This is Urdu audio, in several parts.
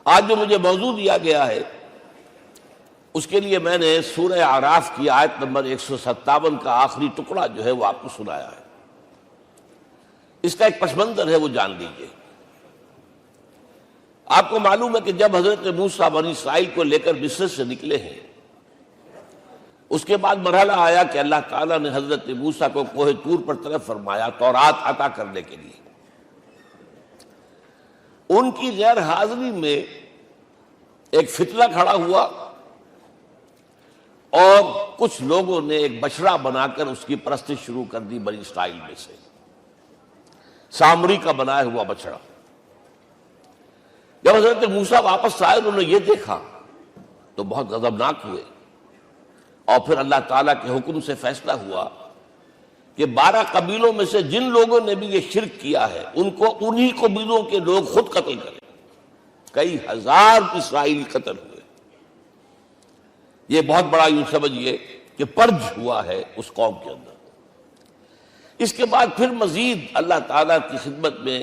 آج جو مجھے موضوع دیا گیا ہے اس کے لیے میں نے سورہ اعراف کی آیت نمبر 157 کا آخری ٹکڑا جو ہے وہ آپ کو سنایا ہے۔ اس کا ایک پس منظر ہے وہ جان لیجیے۔ آپ کو معلوم ہے کہ جب حضرت موسیٰ بنی اسرائیل کو لے کر مصر سے نکلے ہیں، اس کے بعد مرحلہ آیا کہ اللہ تعالیٰ نے حضرت موسیٰ کو کوہ طور پر طلب فرمایا تورات عطا کرنے کے لیے۔ ان کی غیر حاضری میں ایک فتنہ کھڑا ہوا اور کچھ لوگوں نے ایک بچڑا بنا کر اس کی پرستش شروع کر دی بنی اسرائیل میں سے، سامری کا بنایا ہوا بچڑا۔ جب حضرت موسیٰ واپس آئے انہوں نے یہ دیکھا تو بہت غضبناک ہوئے، اور پھر اللہ تعالیٰ کے حکم سے فیصلہ ہوا کہ 12 قبیلوں میں سے جن لوگوں نے بھی یہ شرک کیا ہے ان کو انہی قبیلوں کے لوگ خود قتل کریں۔ کئی ہزار اسرائیلی قتل ہوئے۔ یہ بہت بڑا یوں سمجھیے کہ پرج ہوا ہے اس قوم کے اندر۔ اس کے بعد پھر مزید اللہ تعالیٰ کی خدمت میں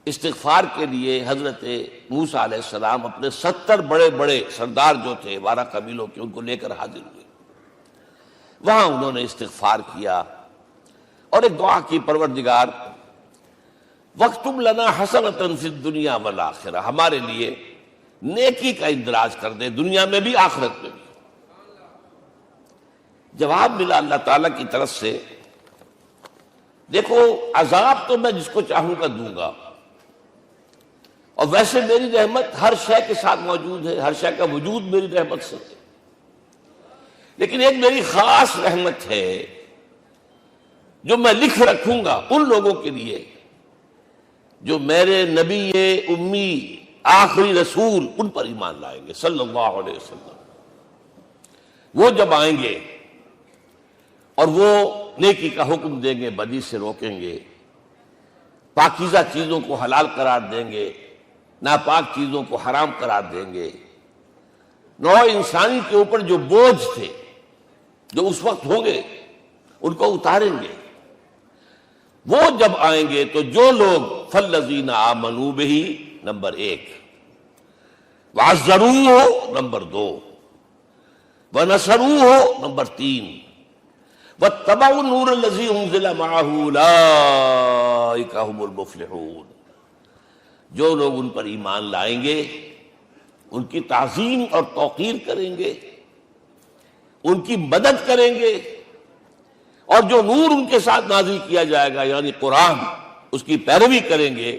استغفار کے لیے حضرت موسیٰ علیہ السلام اپنے 70 بڑے بڑے سردار جو تھے 12 قبیلوں کے ان کو لے کر حاضر ہوئے۔ وہاں انہوں نے استغفار کیا اور ایک دعا کی، پروردگار وَاكْتُبْ لَنَا حَسَنَةً فِي الدُّنْيَا وَالْآخِرَةِ، ہمارے لیے نیکی کا اندراج کر دے، دنیا میں بھی آخرت میں بھی۔ جواب ملا اللہ تعالیٰ کی طرف سے، دیکھو عذاب تو میں جس کو چاہوں گا دوں گا، اور ویسے میری رحمت ہر شے کے ساتھ موجود ہے، ہر شے کا وجود میری رحمت سے ہے، لیکن ایک میری خاص رحمت ہے جو میں لکھ رکھوں گا ان لوگوں کے لیے جو میرے نبی امی آخری رسول ان پر ایمان لائیں گے صلی اللہ علیہ وسلم۔ وہ جب آئیں گے اور وہ نیکی کا حکم دیں گے، بدی سے روکیں گے، پاکیزہ چیزوں کو حلال قرار دیں گے، ناپاک چیزوں کو حرام قرار دیں گے، نوع انسانی کے اوپر جو بوجھ تھے جو اس وقت ہوں گے ان کو اتاریں گے۔ وہ جب آئیں گے تو جو لوگ فَالَّذِينَ آمَنُوا بِهِ نمبر 1، وَعَزَّرُوهُ نمبر 2، وَنَصَرُوهُ نمبر 3، وَاتَّبَعُوا النُّورَ الَّذِي أُنزِلَ مَعَهُ أُولَٰئِكَ هُمُ الْمُفْلِحُونَ۔ جو لوگ ان پر ایمان لائیں گے ان کی تعظیم اور توقیر کریں گے، ان کی مدد کریں گے، اور جو نور ان کے ساتھ نازل کیا جائے گا یعنی قرآن، اس کی پیروی کریں گے،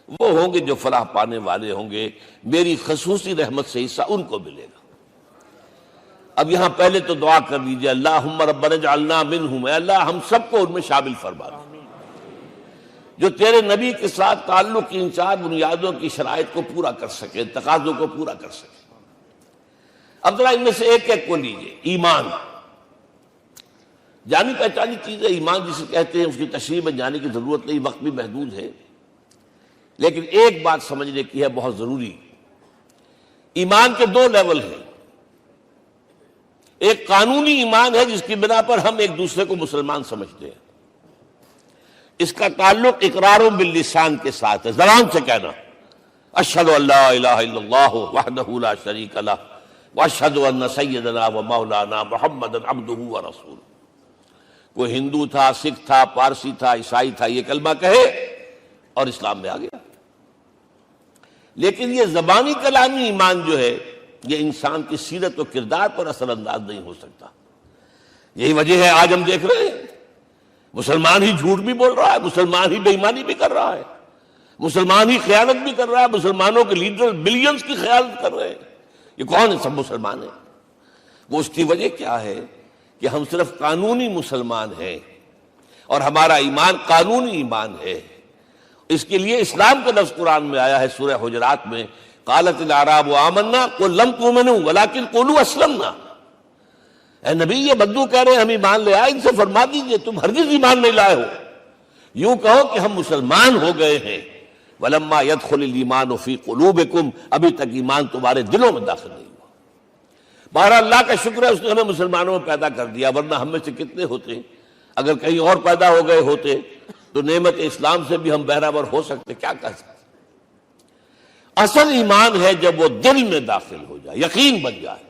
وہ ہوں گے جو فلاح پانے والے ہوں گے، میری خصوصی رحمت سے حصہ ان کو ملے گا۔ اب یہاں پہلے تو دعا کر لیجئے، اللہم ربنا اجعلنا منہم، اے اللہ ہم سب کو ان میں شامل فرما دے جو تیرے نبی کے ساتھ تعلق کی ان 4 بنیادوں کی شرائط کو پورا کر سکے، تقاضوں کو پورا کر سکے۔ اب ذرا ان میں سے ایک ایک کو لیجئے۔ ایمان جانی پہچانی چیز ہے، ایمان جسے کہتے ہیں، اس کی تشریح میں جانے کی ضرورت نہیں، وقت بھی محدود ہے، لیکن ایک بات سمجھنے کی ہے بہت ضروری۔ ایمان کے 2 لیول ہیں۔ ایک قانونی ایمان ہے جس کی بنا پر ہم ایک دوسرے کو مسلمان سمجھتے ہیں، اس کا تعلق اقرار باللسان کے ساتھ ہے، زبان سے کہنا اشہد ان لا الہ الا اللہ وحدہ لا شریک لہ واشہد ان سیدنا و مولانا محمد عبدہ ورسولہ۔ کوئی ہندو تھا، سکھ تھا، پارسی تھا، عیسائی تھا، یہ کلمہ کہے اور اسلام میں آ گیا۔ لیکن یہ زبانی کلامی ایمان جو ہے یہ انسان کی سیرت و کردار پر اثر انداز نہیں ہو سکتا۔ یہی وجہ ہے آج ہم دیکھ رہے ہیں مسلمان ہی جھوٹ بھی بول رہا ہے، مسلمان ہی بے ایمانی بھی کر رہا ہے، مسلمان ہی خیانت بھی کر رہا ہے، مسلمانوں کے لیڈر بلینز کی خیانت کر رہے ہیں۔ یہ کون ہے؟ سب مسلمان ہیں۔ وہ اس کی وجہ کیا ہے کہ ہم صرف قانونی مسلمان ہیں اور ہمارا ایمان قانونی ایمان ہے۔ اس کے لیے اسلام کا لفظ قرآن میں آیا ہے سورہ حجرات میں، قالت الاعراب آمنا قل لم تؤمنوا ولکن قولوا اسلمنا۔ اے نبی یہ بدو کہہ رہے ہیں ہم ایمان لے آئے، ان سے فرما دیجئے تم ہرگز ایمان نہیں لائے ہو، یوں کہو کہ ہم مسلمان ہو گئے ہیں۔ ولما يدخل الايمان في قلوبكم، ابھی تک ایمان تمہارے دلوں میں داخل نہیں ہوا۔ بہرحال اللہ کا شکر ہے اس نے ہمیں مسلمانوں میں پیدا کر دیا، ورنہ ہم میں سے کتنے ہوتے اگر کہیں اور پیدا ہو گئے ہوتے تو نعمت اسلام سے بھی ہم بہرہ ور ہو سکتے، کیا کہہ سکتے۔ اصل ایمان ہے جب وہ دل میں داخل ہو جائے، یقین بن جائے۔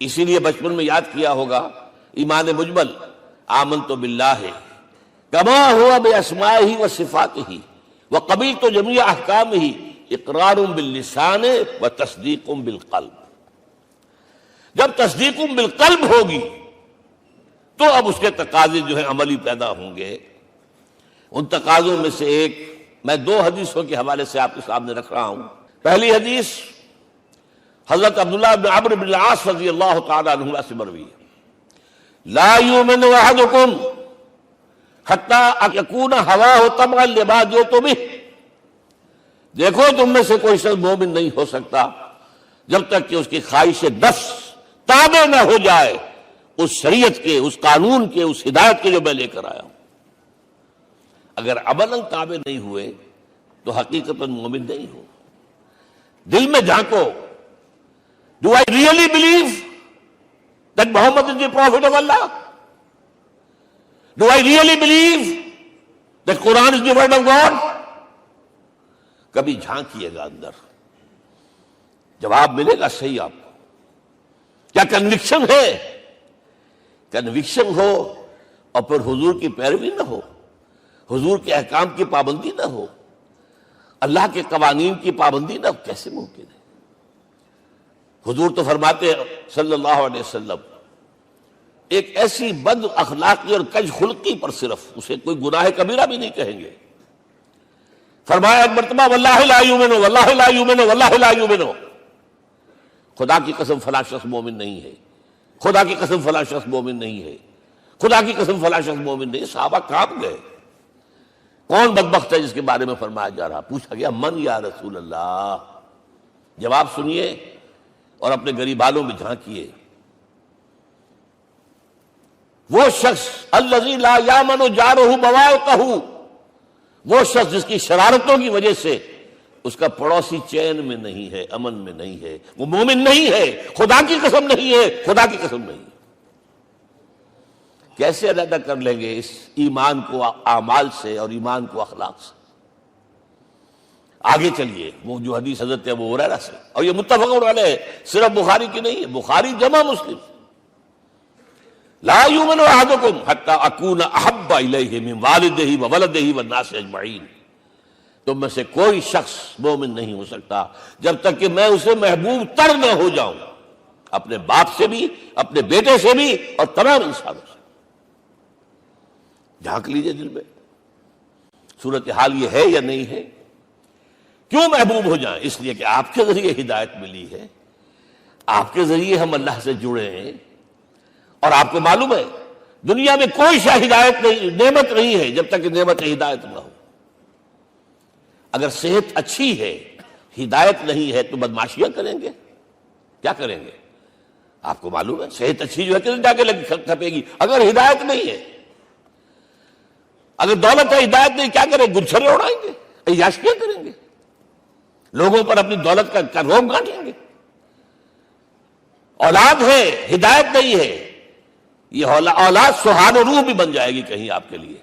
اسی لیے بچپن میں یاد کیا ہوگا ایمان مجمل، آمنت باللہ کما ہوا باسمائہ و صفاتہ وقبلت جمیع احکامہ اقرار باللسان و تصدیق بالقلب۔ جب تصدیق بالقلب ہوگی تو اب اس کے تقاضے جو ہیں عملی پیدا ہوں گے۔ ان تقاضوں میں سے ایک میں 2 حدیثوں کے حوالے سے آپ کے سامنے رکھ رہا ہوں۔ پہلی حدیث حضرت عبداللہ بن عمرو بن العاص رضی اللہ تعالی عنہما سے مروی ہے، لا یؤمن احدکم حتی یکون ہواہ طبعا لما جئت بہ۔ دیکھو تم میں سے کوئی شخص مومن نہیں ہو سکتا جب تک کہ اس کی خواہش نفس تابع نہ ہو جائے اس شریعت کے، اس قانون کے، اس ہدایت کے جو میں لے کر آیا ہوں۔ اگر عملاً تابع نہیں ہوئے تو حقیقتاً مومن نہیں ہو۔ دل میں جھانکو، Do I really believe that Muhammad is the Prophet of Allah? Do I really believe that Quran is the word of God? کبھی جھانکیے گا اندر، جواب ملے گا صحیح آپ کو۔ کیا کنوکشن ہے؟ کنوکشن ہو اور پھر حضور کی پیروی نہ ہو، حضور کے احکام کی پابندی نہ ہو، اللہ کے قوانین کی پابندی نہ ہو، کیسے ممکن ہے؟ حضور تو فرماتے ہیں صلی اللہ علیہ وسلم، ایک ایسی بد اخلاقی اور کج خلقی پر صرف اسے کوئی گناہ کبیرہ بھی نہیں کہیں گے۔ فرمایا ایک مرتبہ واللہ لا یؤمن، واللہ لا یؤمن، واللہ لا یؤمن، خدا کی قسم فلاں شخص مومن نہیں ہے، خدا کی قسم فلاں شخص مومن نہیں ہے، خدا کی قسم فلاں شخص مومن نہیں۔ صحابہ کانپ گئے، کون بدبخت ہے جس کے بارے میں فرمایا جا رہا؟ پوچھا گیا من یا رسول اللہ؟ جواب سنیے اور اپنے غریبانوں میں جھانکیے۔ وہ شخص الذی لا یامن جارہ بوائقہ، وہ شخص جس کی شرارتوں کی وجہ سے اس کا پڑوسی چین میں نہیں ہے، امن میں نہیں ہے، وہ مومن نہیں ہے، خدا کی قسم نہیں ہے، خدا کی قسم نہیں ہے۔ کیسے علیحدہ کر لیں گے اس ایمان کو اعمال سے اور ایمان کو اخلاق سے؟ آگے چلیے، وہ جو حدیث حضرت ابو ہریرہ سے، اور یہ متفق علیہ، صرف بخاری کی نہیں ہے، بخاری جمع مسلم۔ لا یؤمن احدکم حتی اکون احب الیہ من والدہ وولدہ والناس اجمعین۔ تم میں سے کوئی شخص مومن نہیں ہو سکتا جب تک کہ میں اسے محبوب تر نہ ہو جاؤں، اپنے باپ سے بھی، اپنے بیٹے سے بھی، اور تمام انسانوں سے۔ جھانک لیجئے دل میں، صورتحال یہ ہے یا نہیں ہے؟ کیوں محبوب ہو جائیں؟ اس لیے کہ آپ کے ذریعے ہدایت ملی ہے، آپ کے ذریعے ہم اللہ سے جڑے ہیں، اور آپ کو معلوم ہے دنیا میں کوئی شے ہدایت نہیں، نعمت نہیں ہے جب تک کہ نعمت ہدایت نہ ہو۔ اگر صحت اچھی ہے، ہدایت نہیں ہے، تو بدماشیاں کریں گے، کیا کریں گے؟ آپ کو معلوم ہے صحت اچھی جو ہے کہ جا کے کھپے گی، اگر ہدایت نہیں ہے۔ اگر دولت ہے، ہدایت نہیں، کیا کریں؟ گلچھرے اڑائیں گے، عیاشیاں کریں گے، لوگوں پر اپنی دولت کا روب گانٹیں گے۔ اولاد ہے، ہدایت نہیں ہے، یہ اولاد سہان و روح بھی بن جائے گی کہیں آپ کے لیے۔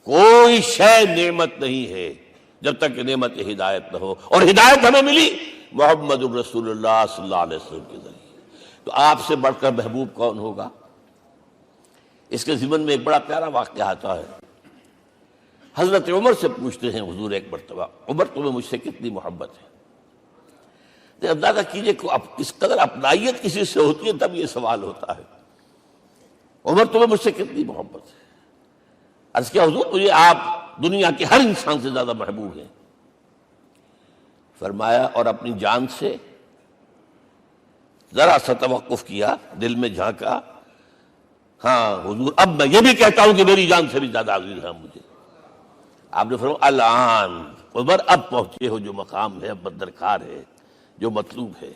کوئی شے نعمت نہیں ہے جب تک کہ نعمت ہدایت نہ ہو، اور ہدایت ہمیں ملی محمد الرسول اللہ صلی اللہ علیہ وسلم کے ذریعے۔ تو آپ سے بڑھ کر محبوب کون ہوگا؟ اس کے ضمن میں ایک بڑا پیارا واقعہ آتا ہے۔ حضرت عمر سے پوچھتے ہیں حضور ایک مرتبہ، عمر تمہیں مجھ سے کتنی محبت ہے؟ اندازہ کیجئے کہ اس قدر اپنائیت کسی سے ہوتی ہے تب یہ سوال ہوتا ہے، عمر تمہیں مجھ سے کتنی محبت ہے؟ عرض کیا حضور مجھے آپ دنیا کے ہر انسان سے زیادہ محبوب ہیں۔ فرمایا اور اپنی جان سے؟ ذرا سا توقف کیا، دل میں جھانکا، ہاں حضور اب میں یہ بھی کہتا ہوں کہ میری جان سے بھی زیادہ عزیز ہے مجھے۔ آپ نے فرمایا الان عمر اب پہنچے ہو جو مقام ہے، اب درکار ہے، جو مطلوب ہے۔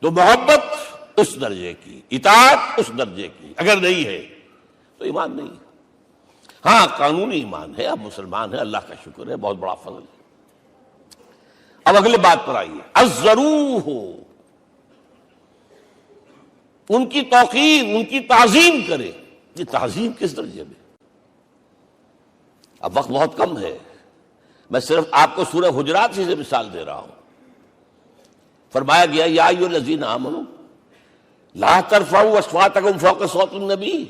تو محبت اس درجے کی، اطاعت اس درجے کی اگر نہیں ہے تو ایمان نہیں ہے۔ ہاں قانونی ایمان ہے، اب مسلمان ہے، اللہ کا شکر ہے، بہت بڑا فضل ہے۔ اب اگلے بات پر آئیے، الضروح، ان کی توقیر، ان کی تعظیم کرے۔ یہ تعظیم کس درجے میں؟ اب وقت بہت کم ہے، میں صرف آپ کو سورہ حجرات سے مثال دے رہا ہوں. فرمایا گیا یا ایھا الذین آمنوا لا ترفعوا اصواتکم فوق صوت النبی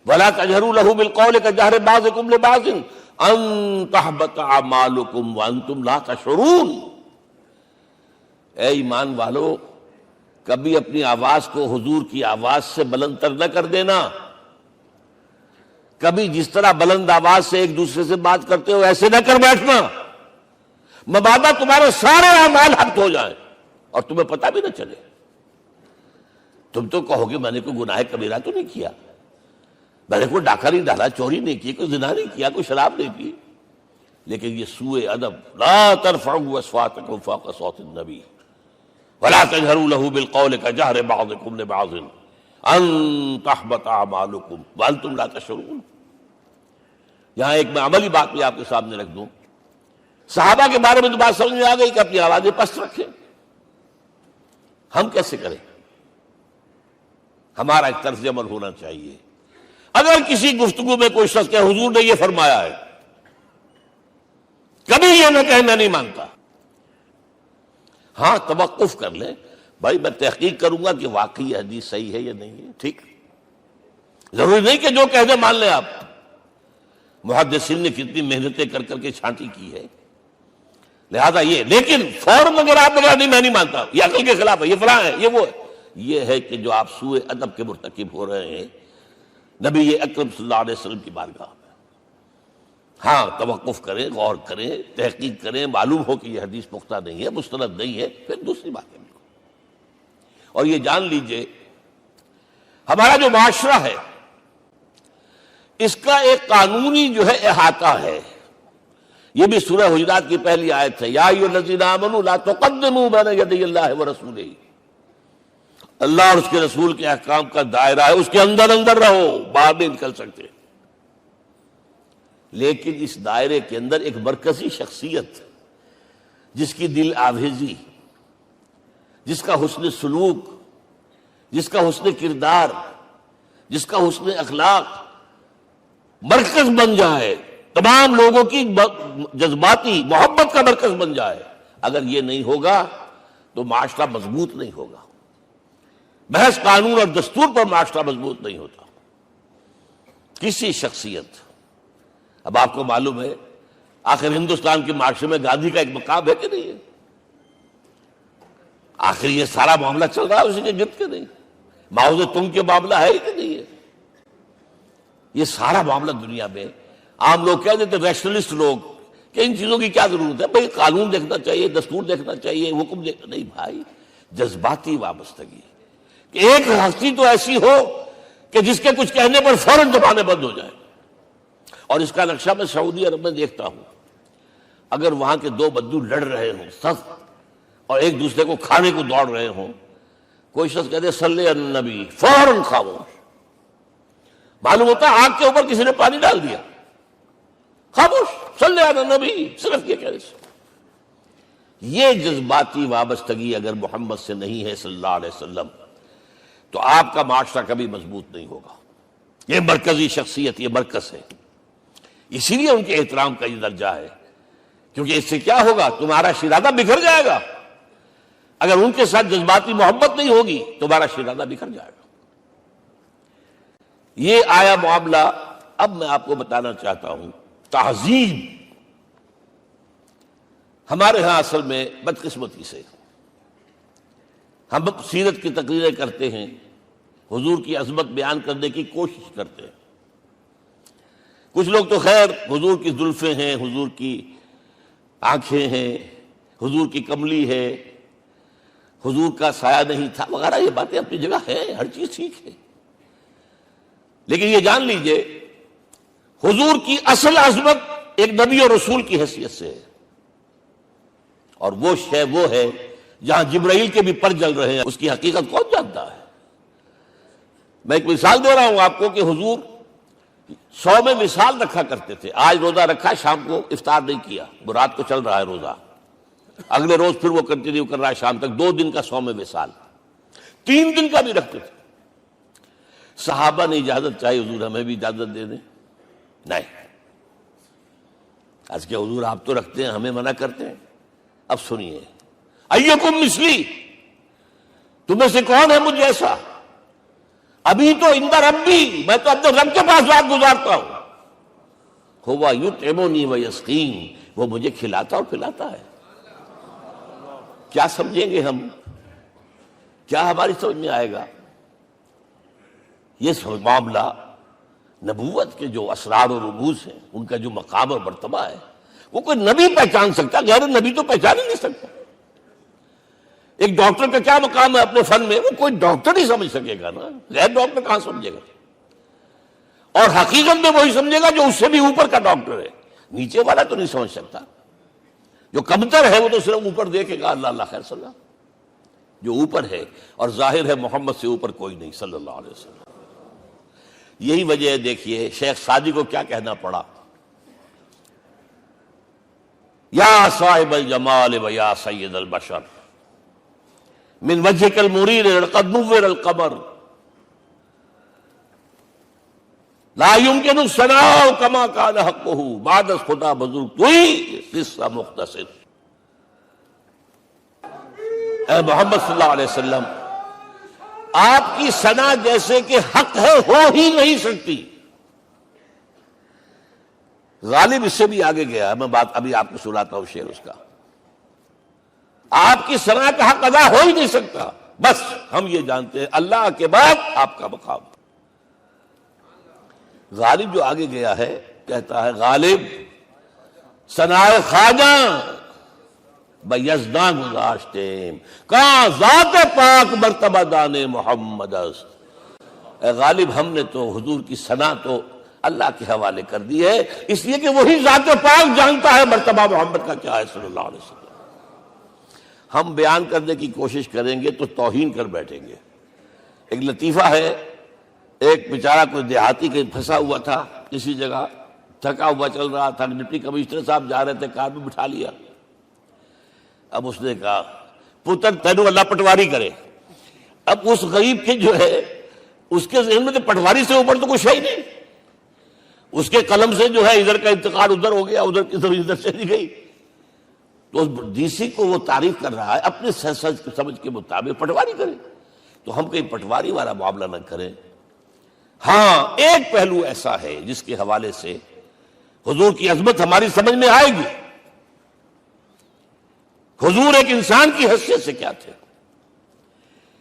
ولا تجہروا لہ بالقول کجہر بعضکم لبعض ان تحبط اعمالکم وانتم لا تشعرون. اے ایمان والو، کبھی اپنی آواز کو حضور کی آواز سے بلند تر نہ کر دینا. کبھی جس طرح بلند آواز سے ایک دوسرے سے بات کرتے ہو ایسے نہ کر بیٹھنا، مبادا تمہارے سارے اعمال حق ہو جائیں اور تمہیں پتہ بھی نہ چلے. تم تو کہو گے میں نے کوئی گناہ کبیرہ تو نہیں کیا، میں نے کوئی ڈاکہ نہیں ڈالا، چوری نہیں کی، کوئی زنا نہیں کیا، کوئی شراب نہیں پی، لیکن یہ سوء ادب لا ترفعوا اصواتکم فوق صوت النبی ولا تجہروا لہ بالقول کجہر بعضکم لبعض ان تحبط اعمالکم وانتم لا تشعرون. یہاں ایک میں عملی بات بھی آپ کے سامنے رکھ دوں. صحابہ کے بارے میں تو بات سمجھ میں آ گئی کہ اپنی آوازیں پست رکھیں. ہم کیسے کریں؟ ہمارا ایک طرز عمل ہونا چاہیے. اگر کسی گفتگو میں کوئی شخص کہ حضور نے یہ فرمایا ہے، کبھی یہ نہ کہے میں نہیں مانتا. ہاں توقف کر لیں، بھائی میں تحقیق کروں گا کہ واقعی یہ حدیث صحیح ہے یا نہیں ہے. ٹھیک، ضروری نہیں کہ جو کہہ دے مان لیں آپ. محدثین نے کتنی محنتیں کر کر کے چھانٹی کی ہے، لہذا یہ. لیکن فوراً اگر آپ بتا نہیں میں نہیں مانتا، یہ عقل کے خلاف ہے، یہ فلاں ہے، یہ وہ ہے، یہ ہے کہ جو آپ سوء ادب کے مرتکب ہو رہے ہیں نبی اکرم صلی اللہ علیہ وسلم کی بارگاہ میں. ہاں توقف کریں، غور کریں، تحقیق کریں، معلوم ہو کہ یہ حدیث پختہ نہیں ہے، مستند نہیں ہے، پھر دوسری بات ہے. اور یہ جان لیجئے ہمارا جو معاشرہ ہے اس کا ایک قانونی جو ہے احاطہ ہے. یہ بھی سورہ حجرات کی پہلی آیت ہے، یا ایھا الذین آمنوا لا تقدموا بین یدی اللہ ورسولہ. اللہ اور اس کے رسول کے احکام کا دائرہ ہے، اس کے اندر اندر رہو، باہر نہیں نکل سکتے. لیکن اس دائرے کے اندر ایک مرکزی شخصیت جس کی دل آویزی، جس کا حسن سلوک، جس کا حسن کردار، جس کا حسن اخلاق مرکز بن جائے، تمام لوگوں کی جذباتی محبت کا مرکز بن جائے، اگر یہ نہیں ہوگا تو معاشرہ مضبوط نہیں ہوگا. محض قانون اور دستور پر معاشرہ مضبوط نہیں ہوتا. کسی شخصیت، اب آپ کو معلوم ہے آخر ہندوستان کے معاشرے میں گاندھی کا ایک مقام ہے کہ نہیں ہے؟ آخر یہ سارا معاملہ چل رہا ہے اسی کے گرد کے نہیں؟ ماؤ زے تنگ کے معاملہ ہے کہ نہیں ہے؟ یہ سارا معاملہ دنیا میں عام لوگ کہہ دیتے، ریشنلسٹ لوگ، کہ ان چیزوں کی کیا ضرورت ہے؟ بھائی قانون دیکھنا چاہیے، دستور دیکھنا چاہیے، حکم دیکھنا. نہیں بھائی، جذباتی وابستگی کہ ایک ہستی تو ایسی ہو کہ جس کے کچھ کہنے پر فوراً زبانیں بند ہو جائیں. اور اس کا نقشہ میں سعودی عرب میں دیکھتا ہوں، اگر وہاں کے دو بدو لڑ رہے ہوں سخت اور ایک دوسرے کو کھانے کو دوڑ رہے ہوں، کوئی شخص کہتے صلی علی النبی، فوراً خاموش. معلوم ہوتا ہے آگ کے اوپر کسی نے پانی ڈال دیا، خاموش، صلی علی النبی، صرف یہ کہنے سے. یہ جذباتی وابستگی اگر محمد سے نہیں ہے صلی اللہ علیہ وسلم تو آپ کا معاشرہ کبھی مضبوط نہیں ہوگا. یہ مرکزی شخصیت، یہ مرکز ہے. اسی لیے ان کے احترام کا یہ درجہ ہے، کیونکہ اس سے کیا ہوگا؟ تمہارا شیرازہ بکھر جائے گا. اگر ان کے ساتھ جذباتی محبت نہیں ہوگی تمہارا شیرازہ بکھر جائے گا. یہ آیا معاملہ. اب میں آپ کو بتانا چاہتا ہوں تہذیب. ہمارے ہاں اصل میں بدقسمتی سے ہم سیرت کی تقریریں کرتے ہیں، حضور کی عظمت بیان کرنے کی کوشش کرتے ہیں. کچھ لوگ تو خیر حضور کی زلفیں ہیں، حضور کی آنکھیں ہیں، حضور کی کملی ہے، حضور کا سایہ نہیں تھا وغیرہ، یہ باتیں اپنی جگہ ہے، ہر چیز ٹھیک ہے. لیکن یہ جان لیجئے حضور کی اصل عظمت ایک نبی اور رسول کی حیثیت سے ہے، اور وہ شے وہ ہے جہاں جبرائیل کے بھی پر جل رہے ہیں. اس کی حقیقت کون جانتا ہے؟ میں ایک مثال دے رہا ہوں آپ کو کہ حضور 100 میں مثال رکھا کرتے تھے. آج روزہ رکھا، شام کو افطار نہیں کیا، وہ رات کو چل رہا ہے روزہ، اگلے روز پھر وہ کنٹینیو کر رہا ہے شام تک. 2 دن کا 100 میں مثال، 3 دن کا بھی رکھتے تھے. صحابہ نے اجازت چاہی، حضور ہمیں بھی اجازت دے دیں. نہیں، آج کے حضور آپ تو رکھتے ہیں، ہمیں منع کرتے ہیں۔ اب سنیے، ایکم مثلی، تمہیں سے کون ہے مجھ جیسا؟ ابھی تو اندر ربی، میں تو اپنے رب کے پاس رات گزارتا ہوں۔ ہوا یطعمنی ویسقین، وہ مجھے کھلاتا اور پلاتا ہے۔ کیا سمجھیں گے ہم؟ کیا ہماری سمجھ میں آئے گا؟ یہ معاملہ نبوت کے جو اسرار و رموز ہیں، ان کا جو مقام اور مرتبہ ہے، وہ کوئی نبی پہچان سکتا، غیر نبی تو پہچان ہی نہیں سکتا۔ ایک ڈاکٹر کا کیا مقام ہے اپنے فن میں، وہ کوئی ڈاکٹر ہی سمجھ سکے گا نا، غیر ڈاکٹر کہاں سمجھے گا؟ اور حقیقت میں وہی سمجھے گا جو اس سے بھی اوپر کا ڈاکٹر ہے، نیچے والا تو نہیں سمجھ سکتا۔ جو کمتر ہے وہ تو صرف اوپر دیکھے گا، اللہ اللہ خیر صلی اللہ۔ جو اوپر ہے اور ظاہر ہے محمد سے اوپر کوئی نہیں صلی اللہ علیہ وسلم۔ یہی وجہ ہے، دیکھیے شیخ سعدی کو کیا کہنا پڑا، یا صاحب الجمال و یا سید البشر من وجهك المرير قد نور القمر لا يمكن الثناء كما كان حقه بعد خدا بزرگ توئی قصہ مختصر۔ اے محمد صلی اللہ علیہ وسلم، آپ کی ثنا جیسے کہ حق ہے ہو ہی نہیں سکتی۔ غالب اس سے بھی آگے گیا ہے، میں بات ابھی آپ کو سناتا ہوں شعر اس کا۔ آپ کی ثنا کا حق ادا ہو ہی نہیں سکتا، بس ہم یہ جانتے ہیں اللہ کے بعد آپ کا مقام۔ غالب جو آگے گیا ہے کہتا ہے، غالب ثنائے خواجہ بیزداں گزاشتے کہاں ذات پاک مرتبہ دان محمد است۔ اے غالب، ہم نے تو حضور کی ثنا تو اللہ کے حوالے کر دی ہے، اس لیے کہ وہی ذات پاک جانتا ہے مرتبہ محمد کا کیا ہے صلی اللہ علیہ وسلم۔ ہم بیان کرنے کی کوشش کریں گے تو توہین کر بیٹھیں گے۔ ایک لطیفہ ہے، ایک بیچارہ کوئی دیہاتی کہیں پھنسا ہوا تھا کسی جگہ، تھکا ہوا چل رہا تھا، ڈپٹی کمشنر صاحب جا رہے تھے، کار میں بٹھا لیا۔ اب اس نے کہا، پتر تینوں اللہ پٹواری کرے۔ اب اس غریب کے جو ہے اس کے ذہن میں تو پٹواری سے اوپر تو کچھ ہے ہی نہیں، اس کے قلم سے جو ہے ادھر کا انتقال ادھر ہو گیا، ادھر کی طرف ادھر چلی گئی۔ تو ڈی سی کو وہ تعریف کر رہا ہے اپنے سمجھ کے مطابق، پٹواری کرے تو ہم کہیں پٹواری والا معاملہ نہ کریں۔ ہاں، ایک پہلو ایسا ہے جس کے حوالے سے حضور کی عظمت ہماری سمجھ میں آئے گی۔ حضور ایک انسان کی حیثیت سے کیا تھے،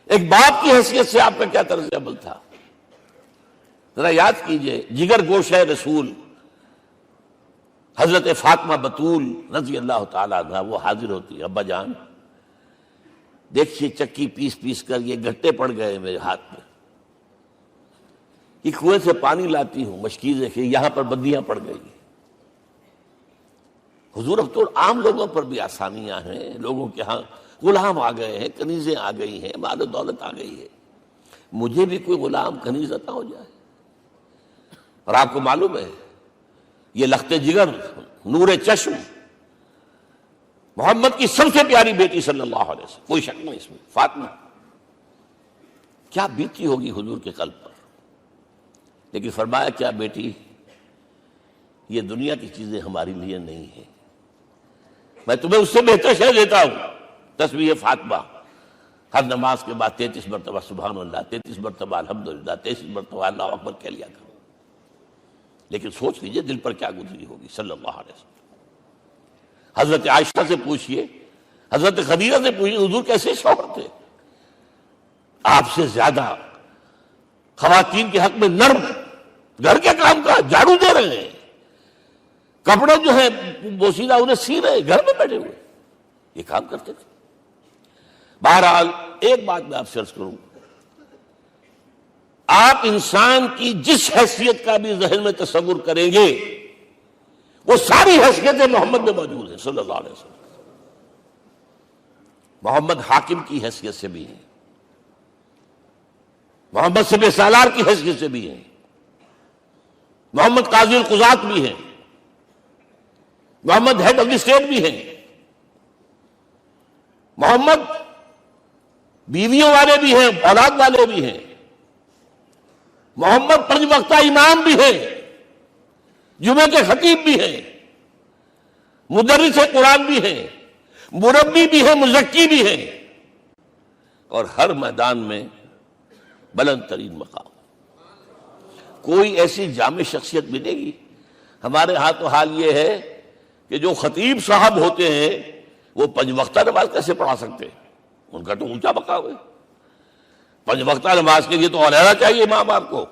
ایک باپ کی حیثیت سے آپ کا کیا طرز عمل تھا۔ ذرا یاد کیجئے، جگر گوشہ رسول حضرت فاطمہ بطول رضی اللہ تعالیٰ عنہ وہ حاضر ہوتی ہے، ابا جان دیکھیے چکی پیس پیس کر یہ گھٹے پڑ گئے میرے ہاتھ میں، یہ کنویں سے پانی لاتی ہوں، مشکیزیں کہ یہاں پر بندیاں پڑ گئی۔ حضور اب تو عام لوگوں پر بھی آسانیاں ہیں، لوگوں کے ہاں غلام آ گئے ہیں، کنیزیں آ گئی ہیں، مال و دولت آ گئی ہے، مجھے بھی کوئی غلام کنیز عطا ہو جائے۔ اور آپ کو معلوم ہے یہ لخت جگر نور چشم محمد کی سب سے پیاری بیٹی صلی اللہ علیہ وسلم، کوئی شک نہیں اس میں، فاطمہ کیا بیتی ہوگی حضور کے قلب پر۔ لیکن فرمایا، کیا بیٹی، یہ دنیا کی چیزیں ہمارے لیے نہیں ہیں، میں تمہیں اس سے بہتر شے دیتا ہوں۔ تسبیح فاطمہ ہر نماز کے بعد 33 مرتبہ سبحان اللہ، 33 مرتبہ الحمدللہ، 33 مرتبہ اللہ اکبر کہہ لیا کرو۔ لیکن سوچ لیجئے دل پر کیا گزری ہوگی صلی اللہ علیہ وسلم۔ حضرت عائشہ سے پوچھئے، حضرت خدیجہ سے پوچھئے، حضور کیسے شوہر تھے؟ آپ سے زیادہ خواتین کے حق میں نرم، گھر کے کام کا جھاڑو دے رہے ہیں، کپڑے جو ہے بوسیدہ انہیں سی رہے، گھر میں بیٹھے ہوئے یہ کام کرتے تھے۔ بہرحال ایک بات میں آپ سے عرض کروں، آپ انسان کی جس حیثیت کا بھی ذہن میں تصور کریں گے وہ ساری حیثیتیں محمد میں موجود ہیں صلی اللہ علیہ وسلم۔ محمد حاکم کی حیثیت سے بھی ہیں، محمد سب سالار کی حیثیت سے بھی ہیں، محمد قاضی القضات بھی ہیں، محمد ہیڈ آف دی اسٹیٹ بھی ہیں، محمد بیویوں والے بھی ہیں، اولاد والے بھی ہیں، محمد 5 وقتہ امام بھی ہیں، جمعے کے خطیب بھی ہیں، مدرس قرآن بھی ہیں، مربی بھی ہیں، مزکی بھی ہیں، اور ہر میدان میں بلند ترین مقام۔ کوئی ایسی جامع شخصیت ملے گی؟ ہمارے ہاں تو حال یہ ہے کہ جو خطیب صاحب ہوتے ہیں وہ 5 وقتہ نماز کیسے پڑھا سکتے ہیں؟ ان کا تو اونچا مقام ہے۔ 5 وقتہ نماز کے لیے تو علیحدہ چاہیے امام آپ کو،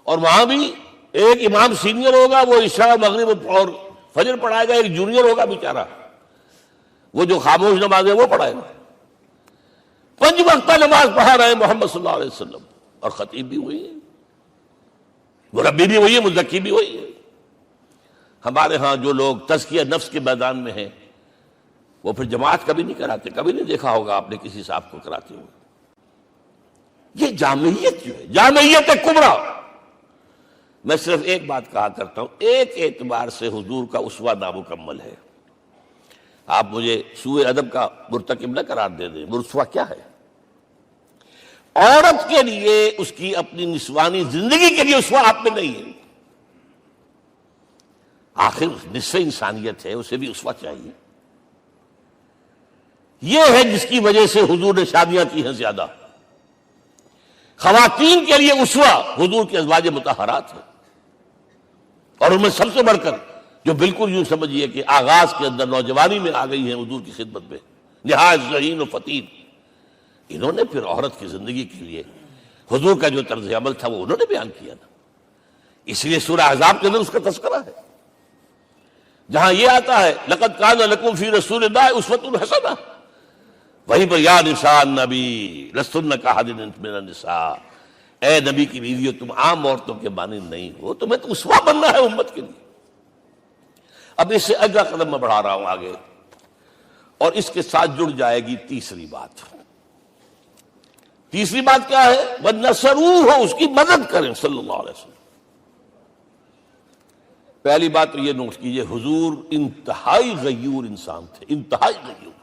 اور وہاں بھی ایک امام سینئر ہوگا، وہ عشاء مغرب اور فجر پڑھائے گا، ایک جونیئر ہوگا بیچارہ، وہ جو خاموش نماز ہے وہ پڑھائے گا۔ 5 وقتہ نماز پڑھا رہے ہیں محمد صلی اللہ علیہ وسلم، اور خطیب بھی وہی ہے، مربی بھی وہی ہے، مزکی بھی وہی ہے۔ ہمارے ہاں جو لوگ تزکیہ نفس کے میدان میں ہیں وہ پھر جماعت کبھی نہیں کراتے، کبھی نہیں دیکھا ہوگا آپ نے کسی صاحب کو کراتے ہوئے۔ یہ جامعیت جو ہے، جامعیت کبریٰ۔ میں صرف ایک بات کہا کرتا ہوں، ایک اعتبار سے حضور کا اسوہ نامکمل ہے۔ آپ مجھے سوء ادب کا مرتکب نہ قرار دے دیں، اسوہ کیا ہے؟ عورت کے لیے اس کی اپنی نسوانی زندگی کے لیے اسوہ آپ میں نہیں ہے۔ آخر نصف انسانیت ہے، اسے بھی اسوہ چاہیے۔ یہ ہے جس کی وجہ سے حضور نے شادیاں کی ہیں زیادہ۔ خواتین کے لیے اسوہ حضور کے ازواج مطہرات ہیں، اور ان میں سب سے بڑھ کر جو بالکل یوں سمجھیے کہ آغاز کے اندر نوجوانی میں آ گئی ہیں حضور کی خدمت میں، نہایت ذہین و فتین، انہوں نے پھر عورت کی زندگی کے لیے حضور کا جو طرز عمل تھا وہ انہوں نے بیان کیا نا۔ اس لیے سورہ احزاب کے اندر اس کا تذکرہ ہے، جہاں یہ آتا ہے لقد کان لکم فی رسول اللہ اسوۃ حسنہ، وہیں پر یا نساء النبی لستن کاحد من النساء، اے نبی کی بیویوں تم عام عورتوں کے مانند نہیں ہو، تمہیں تو اسوہ بننا ہے امت کے لیے۔ اب اس سے اگلا قدم میں بڑھا رہا ہوں آگے، اور اس کے ساتھ جڑ جائے گی تیسری بات۔ تیسری بات کیا ہے؟ وَنَصَرُوهُ، اس کی مدد کریں صلی اللہ علیہ وسلم۔ پہلی بات تو یہ نوٹ کیجئے، حضور انتہائی غیور انسان تھے، انتہائی غیور۔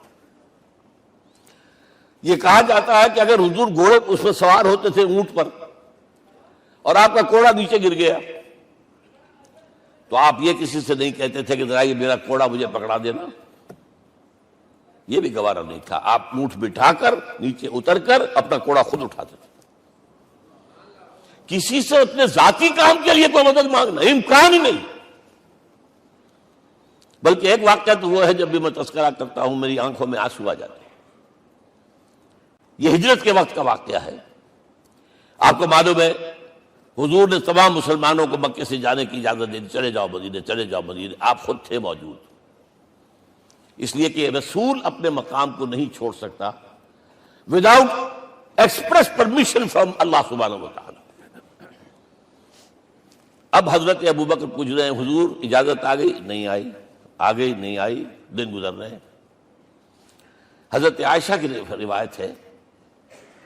یہ کہا جاتا ہے کہ اگر حضور گھوڑے اس میں سوار ہوتے تھے اونٹ پر، اور آپ کا کوڑا نیچے گر گیا، تو آپ یہ کسی سے نہیں کہتے تھے کہ ذرا یہ میرا کوڑا مجھے پکڑا دینا، یہ بھی گوارا نہیں تھا۔ آپ اونٹ بٹھا کر نیچے اتر کر اپنا کوڑا خود اٹھاتے تھے۔ کسی سے اپنے ذاتی کام کے لیے کوئی مدد مانگنا امکان ہی نہیں۔ بلکہ ایک واقعہ تو وہ ہے جب بھی میں تذکرہ کرتا ہوں میری آنکھوں میں آنسو آ جاتے ہیں۔ یہ ہجرت کے وقت کا واقعہ ہے۔ آپ کو معلوم ہے حضور نے تمام مسلمانوں کو مکے سے جانے کی اجازت دے دی، چلے جاؤ مدینے، چلے جاؤ مدینے، آپ خود تھے موجود، اس لیے کہ رسول اپنے مقام کو نہیں چھوڑ سکتا وداؤٹ ایکسپریس پرمیشن فرام اللہ سبحانہ و تعالی۔ اب حضرت ابوبکر پوچھ رہے ہیں حضور اجازت آ گئی؟ نہیں آئی، آ گئی نہیں آئی، دن گزر رہے ہیں۔ حضرت عائشہ کی روایت ہے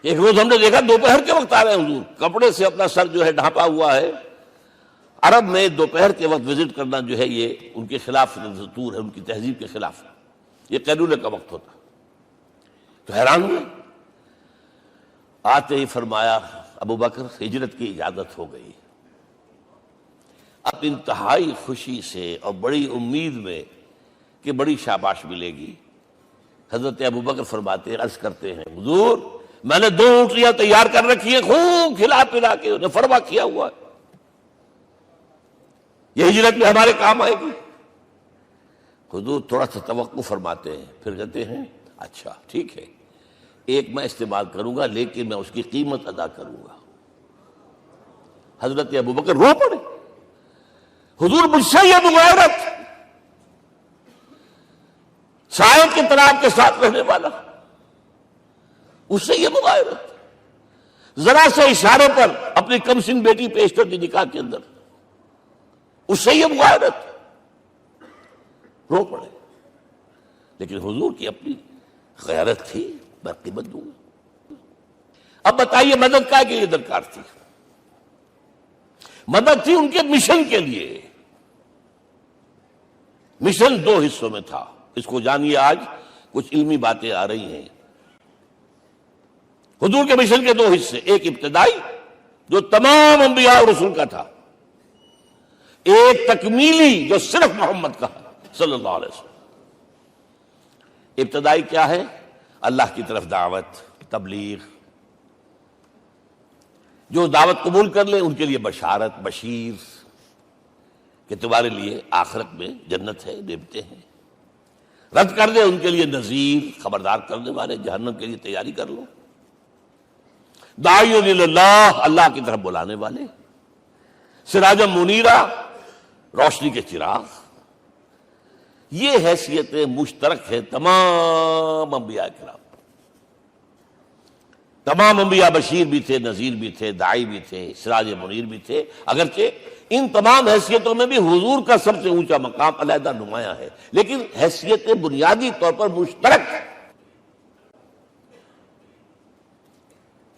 ایک روز ہم نے دیکھا دوپہر کے وقت آ رہے ہیں حضور، کپڑے سے اپنا سر جو ہے ڈھانپا ہوا ہے۔ عرب میں دوپہر کے وقت وزٹ کرنا جو ہے یہ ان کے خلاف دستور ہے، ان کی تہذیب کے خلاف، یہ قیلولے کا وقت ہوتا۔ تو حیران ہوئے، آتے ہی فرمایا ابوبکر ہجرت کی اجازت ہو گئی۔ اب انتہائی خوشی سے اور بڑی امید میں کہ بڑی شاباش ملے گی، حضرت ابوبکر فرماتے ہیں، عرض کرتے ہیں حضور میں نے 2 اونٹیاں تیار کر رکھی ہیں، خوب کھلا پلا کے انہیں فرما کیا ہوا ہے، یہ ہجرت میں ہمارے کام آئے گی۔ حضور تھوڑا سا توقع فرماتے ہیں، پھر کہتے ہیں اچھا ٹھیک ہے، ایک میں استعمال کروں گا لیکن میں اس کی قیمت ادا کروں گا۔ حضرت ابوبکر رو پڑے، حضور مجھ سے یہ مغایرت، سائے کے تناب کے ساتھ رہنے والا، اس سے یہ مغایرت، ذرا سے اشارے پر اپنی کم سن بیٹی پیش کر دی نکاح کے اندر، اس سے یہ مغایرت، رو پڑے۔ لیکن حضور کی اپنی غیرت تھی، میں قیمت دوں گا۔ اب بتائیے مدد کا کے لیے درکار تھی؟ مدد تھی ان کے مشن کے لیے۔ مشن 2 حصوں میں تھا، اس کو جانیے، آج کچھ علمی باتیں آ رہی ہیں۔ حضور کے مشن کے 2 حصے، ایک ابتدائی جو تمام انبیاء اور رسول کا تھا، ایک تکمیلی جو صرف محمد کا صلی اللہ علیہ وسلم۔ ابتدائی کیا ہے؟ اللہ کی طرف دعوت، تبلیغ۔ جو دعوت قبول کر لیں ان کے لیے بشارت، بشیر کہ تمہارے لیے آخرت میں جنت ہے، نعمتیں ہیں۔ رد کر دیں ان کے لیے نذیر، خبردار کرنے والے، جہنم کے لیے تیاری کر لو۔ داعی اللہ، اللہ کی طرف بلانے والے، سراجا منیرا، روشنی کے چراغ۔ یہ حیثیتیں مشترک ہے تمام انبیاء کرام۔ تمام انبیاء بشیر بھی تھے، نذیر بھی تھے، داعی بھی تھے، سراج منیر بھی تھے، اگرچہ ان تمام حیثیتوں میں بھی حضور کا سب سے اونچا مقام علیحدہ نمایاں ہے، لیکن حیثیتیں بنیادی طور پر مشترک۔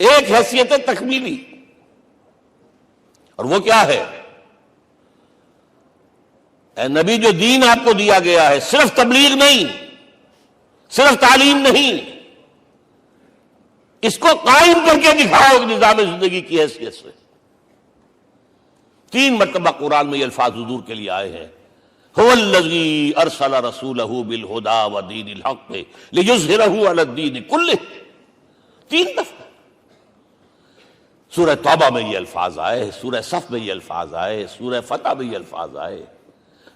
ایک حیثیت تکمیلی، اور وہ کیا ہے؟ اے نبی، جو دین آپ کو دیا گیا ہے صرف تبلیغ نہیں، صرف تعلیم نہیں، اس کو قائم کر کے دکھاؤ ایک نظام زندگی کی حیثیت سے۔ 3 مرتبہ قرآن میں یہ الفاظ حضور کے لیے آئے ہیں، هو الذی ارسل رسولہ بالہدی ودین الحق لیظہرہ علی الدین کلہ۔ 3 دفعہ سورہ توبہ میں یہ الفاظ آئے، سورہ صف میں یہ الفاظ آئے، سورہ فتح میں یہ الفاظ آئے۔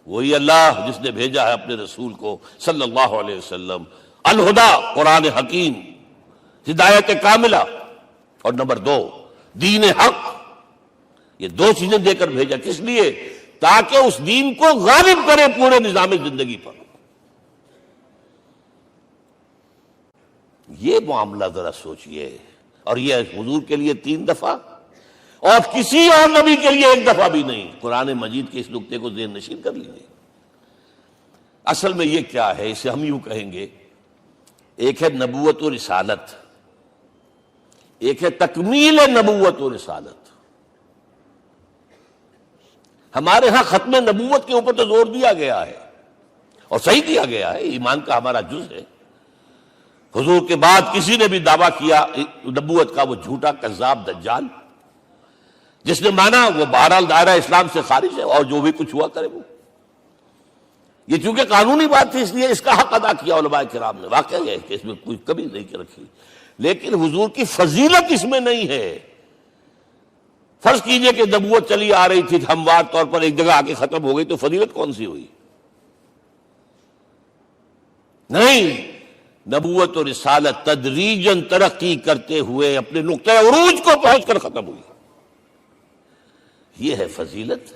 وہی اللہ جس نے بھیجا ہے اپنے رسول کو صلی اللہ علیہ وسلم، الہدا، قرآن حکیم، ہدایت کاملہ، اور نمبر 2 دین حق۔ یہ 2 چیزیں دے کر بھیجا، کس لیے؟ تاکہ اس دین کو غالب کرے پورے نظام زندگی پر۔ یہ معاملہ ذرا سوچئے، اور یہ حضور کے لیے 3 دفعہ، اور کسی اور نبی کے لیے 1 دفعہ بھی نہیں۔ قرآن مجید کے اس نقطے کو ذہن نشین کر لیجیے۔ اصل میں یہ کیا ہے؟ اسے ہم یوں کہیں گے، ایک ہے نبوت و رسالت، ایک ہے تکمیل نبوت و رسالت۔ ہمارے ہاں ختم نبوت کے اوپر تو زور دیا گیا ہے، اور صحیح دیا گیا ہے، ایمان کا ہمارا جز ہے۔ حضور کے بعد کسی نے بھی دعویٰ کیا نبوت کا، وہ جھوٹا، کذاب، دجال۔ جس نے مانا وہ بہرحال دائرہ اسلام سے خارج ہے، اور جو بھی کچھ ہوا کرے وہ۔ یہ چونکہ قانونی بات تھی، اس لیے اس کا حق ادا کیا علماء کرام نے۔ واقعہ یہ ہے کہ اس میں کوئی کمی نہیں رکھی، لیکن حضور کی فضیلت اس میں نہیں ہے۔ فرض کیجئے کہ نبوت چلی آ رہی تھی ہموار طور پر، ایک جگہ آ کے ختم ہو گئی، تو فضیلت کون سی ہوئی؟ نہیں، نبوت و رسالت تدریجاً ترقی کرتے ہوئے اپنے نقطۂ عروج کو پہنچ کر ختم ہوئی۔ یہ ہے فضیلت۔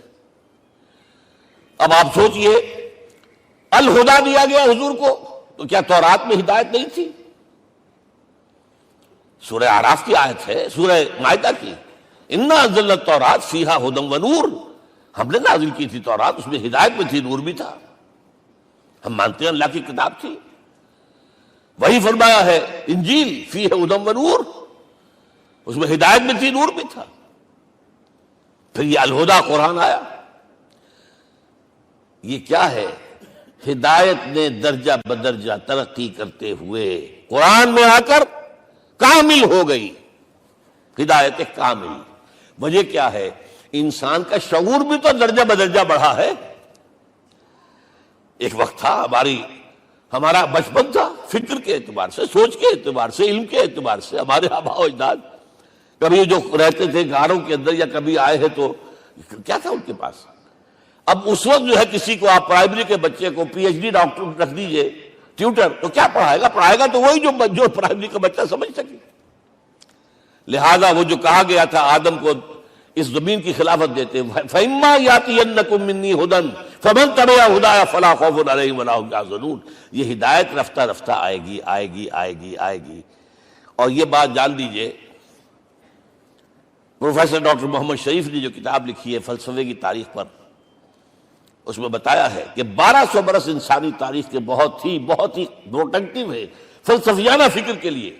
اب آپ سوچئے، الہدا دیا گیا حضور کو، تو کیا تورات میں ہدایت نہیں تھی؟ سورہ اعراف کی آیت ہے، سورہ مائدہ کی، انا انزلنا التوراۃ فیہا ھدی ونور۔ ہم نے نازل کی تھی تورات، اس میں ہدایت بھی تھی، نور بھی تھا۔ ہم مانتے ہیں اللہ کی کتاب تھی۔ وہی فرمایا ہے انجیل فیہ ھدی ونور، اس میں ہدایت بھی تھی، نور بھی تھا۔ پھر یہ الہدا قرآن آیا۔ یہ کیا ہے؟ ہدایت نے درجہ بدرجہ ترقی کرتے ہوئے قرآن میں آ کر کامل ہو گئی، ہدایت کامل۔ وجہ کیا ہے؟ انسان کا شعور بھی تو درجہ بدرجہ بڑھا ہے۔ ایک وقت تھا ہمارا بچپن تھا، فکر کے اعتبار سے، سوچ کے اعتبار سے، علم کے اعتبار سے، ہمارے آباء و اجداد کبھی جو رہتے تھے غاروں کے اندر یا کبھی آئے ہیں، تو کیا تھا ان کے پاس؟ اب اس وقت جو ہے کسی کو آپ پرائمری کے بچے کو پی ایچ ڈی ڈاکٹر رکھ دیجئے ٹیوٹر، تو کیا پڑھائے گا تو وہی جو پرائمری کا بچہ سمجھ سکے۔ لہذا وہ جو کہا گیا تھا آدم کو اس زمین کی خلافت دیتے، فَإِمَّا يَأْتِيَنَّكُم مِّنِّي هُدًى فَمَن تَبِعَ هُدَايَ فَلَا خَوْفٌ عَلَيْهِمْ وَلَا هُمْ يَحْزَنُونَ۔ یہ ہدایت رفتہ رفتہ آئے گی، آئے گی، آئے گی، آئے گی۔ اور یہ بات جان لیجئے، پروفیسر ڈاکٹر محمد شریف نے جو کتاب لکھی ہے فلسفے کی تاریخ پر، اس میں بتایا ہے کہ 1200 برس انسانی تاریخ کے بہت ہی پروڈکٹیو ہے فلسفیانہ فکر کے لیے۔